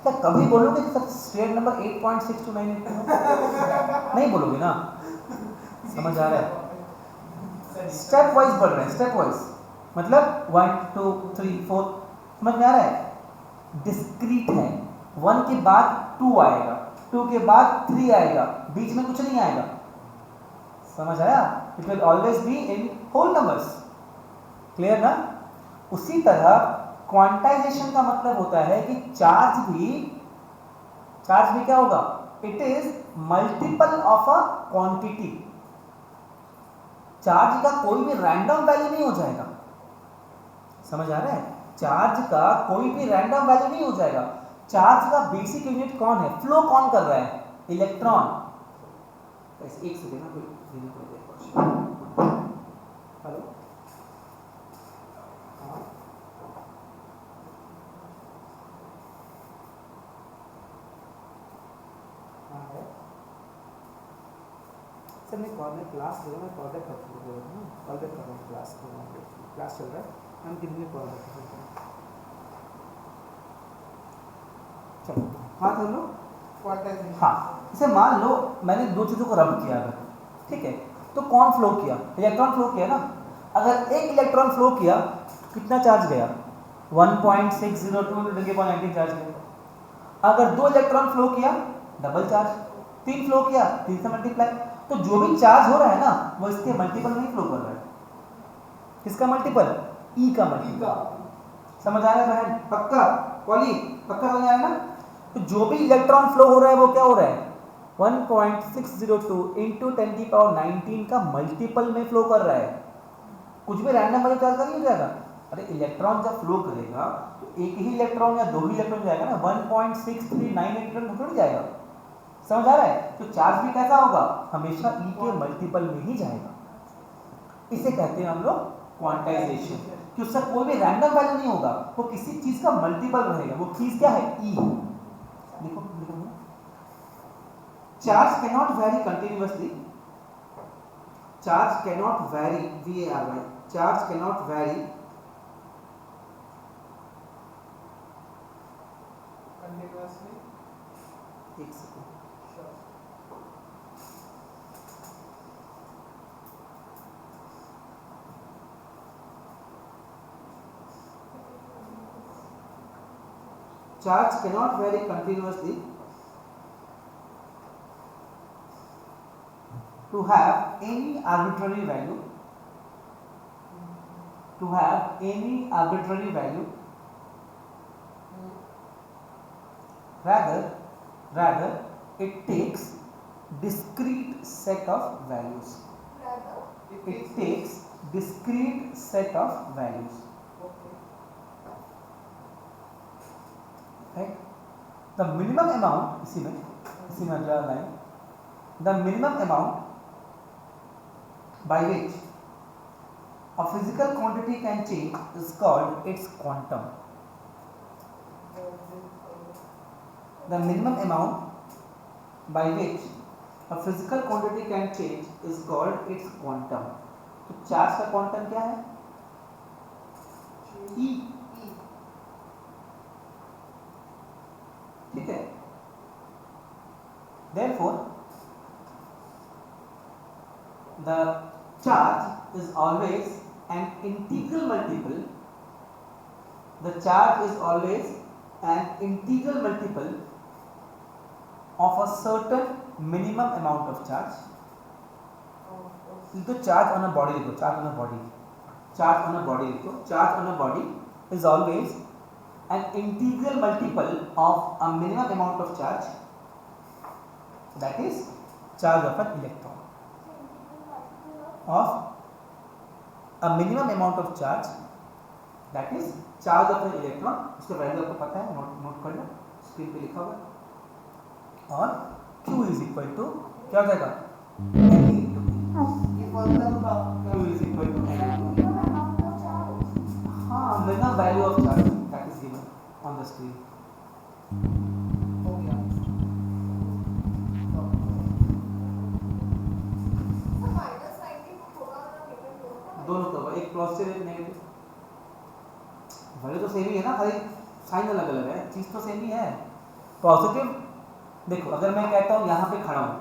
क्या कभी बोलोगे कि सर स्टेयर नंबर 8.6 to 9 पे हूँ? नहीं बोलोगे ना. समझ आ रहा है? स्टेप वाइज बढ़ रहे हैं, स्टेप वाइज. मतलब 1 2 3 4. समझ में आ रहा है? डिस्क्रीट है. 1 के बाद 2 आएगा, 2 के बाद 3 आएगा, बीच में कुछ नहीं आएगा. समझ आया? It will always be in whole numbers. Clear ना? उसी तरह क्वांटाइजेशन का मतलब होता है कि चार्ज भी क्या होगा? It is multiple of a quantity. Charge का कोई भी रैंडम वैल्यू नहीं हो जाएगा. समझ आ रहा है? चार्ज का कोई भी रैंडम वैल्यू नहीं हो जाएगा. चार्ज का बेसिक यूनिट कौन है? फ्लो कौन कर रहा है? इलेक्ट्रॉन. एक सेकेंड ना, हेलो, सर मैं क्लास ले रहा हूँ, मैं कॉल बैक कर रहा हूँ. क्लास चल रहा है, हम कितने कॉल बैक करते हैं. चलो हाँ कर लो. हाँ, इसे मान लो मैंने दो चीज़ों को रब किया अगर, ठीक है, तो कौन फ्लो किया? इलेक्ट्रॉन फ्लो किया ना. अगर एक इलेक्ट्रॉन फ्लो किया, कितना चार्ज गया? 1.602 × 10⁻19 चार्ज गया. अगर 2 इलेक्ट्रॉन फ्लो किया, डबल चार्ज. 3 फ्लो किया, 3 से मल्टीप्लाई. तो जो भी चार्ज हो रहा है ना, वो इसके मल्टीपल में ही फ्लो कर रहा है. किसका मल्टीपल? ई का मल्टीपल. समझ आ रहा है बहन? पक्का पॉली, पक्का समझ आया ना? तो जो भी इलेक्ट्रॉन फ्लो हो रहा है वो क्या हो रहा है? 1.602 × 10⁻19 का मल्टीपल में फ्लो कर रहा है. कुछ भी रैंडम वाली चार्ज का नहीं हो जाएगा. अरे इलेक्ट्रॉन जब फ्लो करेगा तो एक ही इलेक्ट्रॉन या 2 ही इलेक्ट्रॉन जाएगा ना, 1.639 इलेक्ट्रॉन थोड़ी जाएगा. समझ आ रहा है? तो चार्ज भी कैसा होगा? हमेशा ई के मल्टीपल में ही जाएगा. इसे कहते हैं हम लोग क्वांटाइजेशन, कि उसका कोई भी रैंडम वैल्यू नहीं होगा, वो किसी चीज का मल्टीपल रहेगा. वो चीज क्या है? ई. देखो charge cannot very continuously. Charge cannot very, VARY, charge cannot very continuously. एक second. Charge cannot vary continuously to have any arbitrary value. To have any arbitrary value, rather it takes discrete set of values. It takes discrete set of values. Right? The minimum amount, इसी में इसी में अगला line, the minimum amount by which a physical quantity can change is called its quantum. The minimum amount by which a physical quantity can change is called its quantum. तो charge का quantum क्या है? E. ठीक है? Therefore, the charge is always an integral multiple. The charge is always an integral multiple of a certain minimum amount of charge. तो charge on a body लिखो, charge on a body, charge on a body लिखो, charge on a body is always an integral multiple of a minimum amount of charge, that is charge of an electron. Of a minimum amount of charge, that is charge of an electron. इसका value आपको पता है, note कर लो, screen पे लिखा हुआ है. और Q is equal to क्या हो जाएगा? N into P. Q is equal to N into P. हाँ, minimum value of charge that is given on the screen. दोनों का एक पॉजिटिव एक नेगेटिव, वैल्यू तो सेम ही है ना, खाली साइन अलग अलग है, चीज़ तो सेम ही है. पॉजिटिव देखो, अगर मैं कहता हूँ यहाँ पे खड़ा हूँ,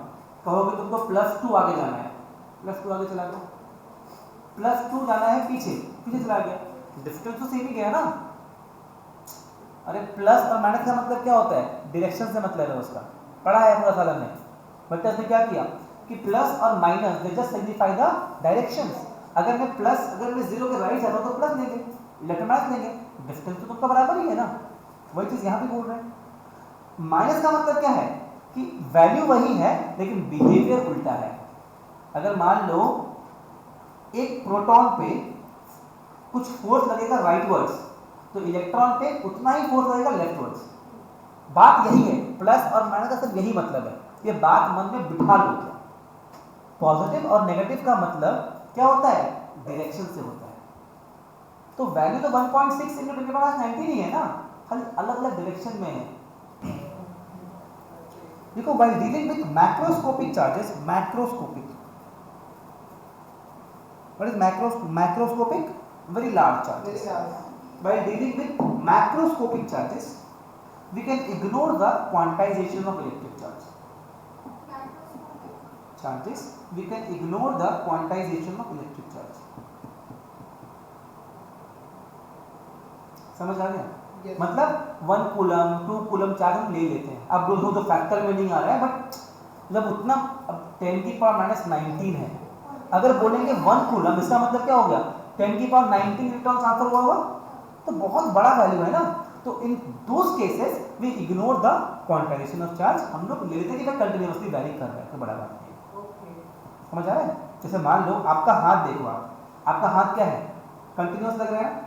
कहोगे तुमको +2 आगे जाना है, +2 आगे चला गया, +2 जाना है पीछे, पीछे चला गया, डिस्टेंस तो सेम ही गया ना. अरे प्लस और माइनस का मतलब क्या होता है? डायरेक्शन से मतलब है उसका, पढ़ा है पूरा साल में. बट इसने क्या किया कि प्लस और minus they just signify the directions. अगर मैं 0 के राइट जाता हूँ तो प्लस लेंगे, लेफ्ट माइनस लेंगे, डिस्टेंस तो तुमका बराबर ही है ना. वही चीज़ यहाँ पे बोल रहे हैं. माइनस का मतलब क्या है कि वैल्यू वही है लेकिन बिहेवियर उल्टा है. अगर मान लो एक प्रोटॉन पे कुछ फोर्स लगेगा राइटवर्ड्स, तो इलेक्ट्रॉन पे उतना ही फोर्स लगेगा लेफ्टवर्ड्स. बात यही है, प्लस और माइनस का सिर्फ यही मतलब है. ये बात मन में बिठा लो. पॉजिटिव और नेगेटिव का मतलब क्या होता है? डायरेक्शन से होता है. तो वैल्यू तो 1.6 into 10⁻19 ही है ना, खाली अलग अलग डायरेक्शन में है. देखो, while dealing with macroscopic charges, what is macroscopic? Very large charges. While dealing with macroscopic charges, we can ignore the quantization of electric charges. We can ignore the quantization of electric charge. समझ आ गया? Yes. मतलब 1 coulomb 2 coulomb charge हम ले लेते हैं. अब दोस्तों तो फैक्टर में नहीं आ रहा है, बट जब उतना 10⁻⁻19 है, अगर बोलेंगे 1 कूलम, इसका मतलब क्या हो गया? 10⁻19 इलेक्ट्रॉन ट्रांसफर हुआ, तो बहुत बड़ा वैल्यू है ना. तो in those cases we ignore the quantization of charge. हम लोग ले लेते हैं कि कंटिन्यूअसली वैरी कर रहा है, तो बड़ा बात नहीं. समझ आ रहा है? जैसे मान लो आपका हाथ देखो, आपका हाथ क्या है? कंटिन्यूअस लग रहा है.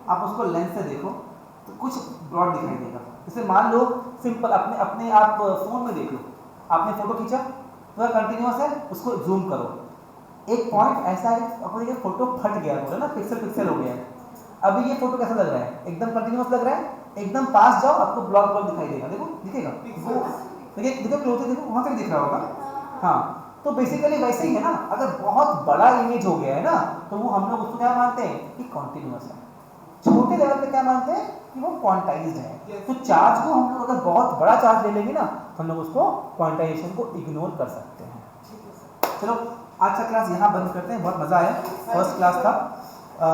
आप उसको लेंस से देखो तो कुछ ब्रॉड दिखाई देगा. जैसे मान लो सिंपल अपने आप फोन में देख लो, आपने फोटो खींचा तो कंटिन्यूअस है, उसको जूम करो, एक पॉइंट ऐसा है अपने ये फोटो फट गया, बोले ना पिक्सल हो गया है. अभी ये फोटो कैसा लग रहा है? एकदम कंटिन्यूअस लग रहा है. एकदम पास जाओ, आपको ब्लॉक दिखाई देगा. देखो, दिखेगा, देखो क्लोज देखो, वहां तक दिख रहा होगा. हाँ, तो बेसिकली वैसे ही है ना. अगर बहुत बड़ा इमेज हो गया है ना, तो वो हम लोग उसको क्या मानते हैं कि कॉन्टिन्यूअस है. छोटे लेवल पे क्या मानते हैं कि वो क्वांटाइज्ड है. तो चार्ज को हम लोग अगर बहुत बड़ा चार्ज ले लेंगे ना, तो हम लोग उसको क्वांटाइजेशन को इग्नोर कर सकते हैं. चलो आज का क्लास यहाँ बंद करते हैं. बहुत मजा आया, फर्स्ट क्लास था.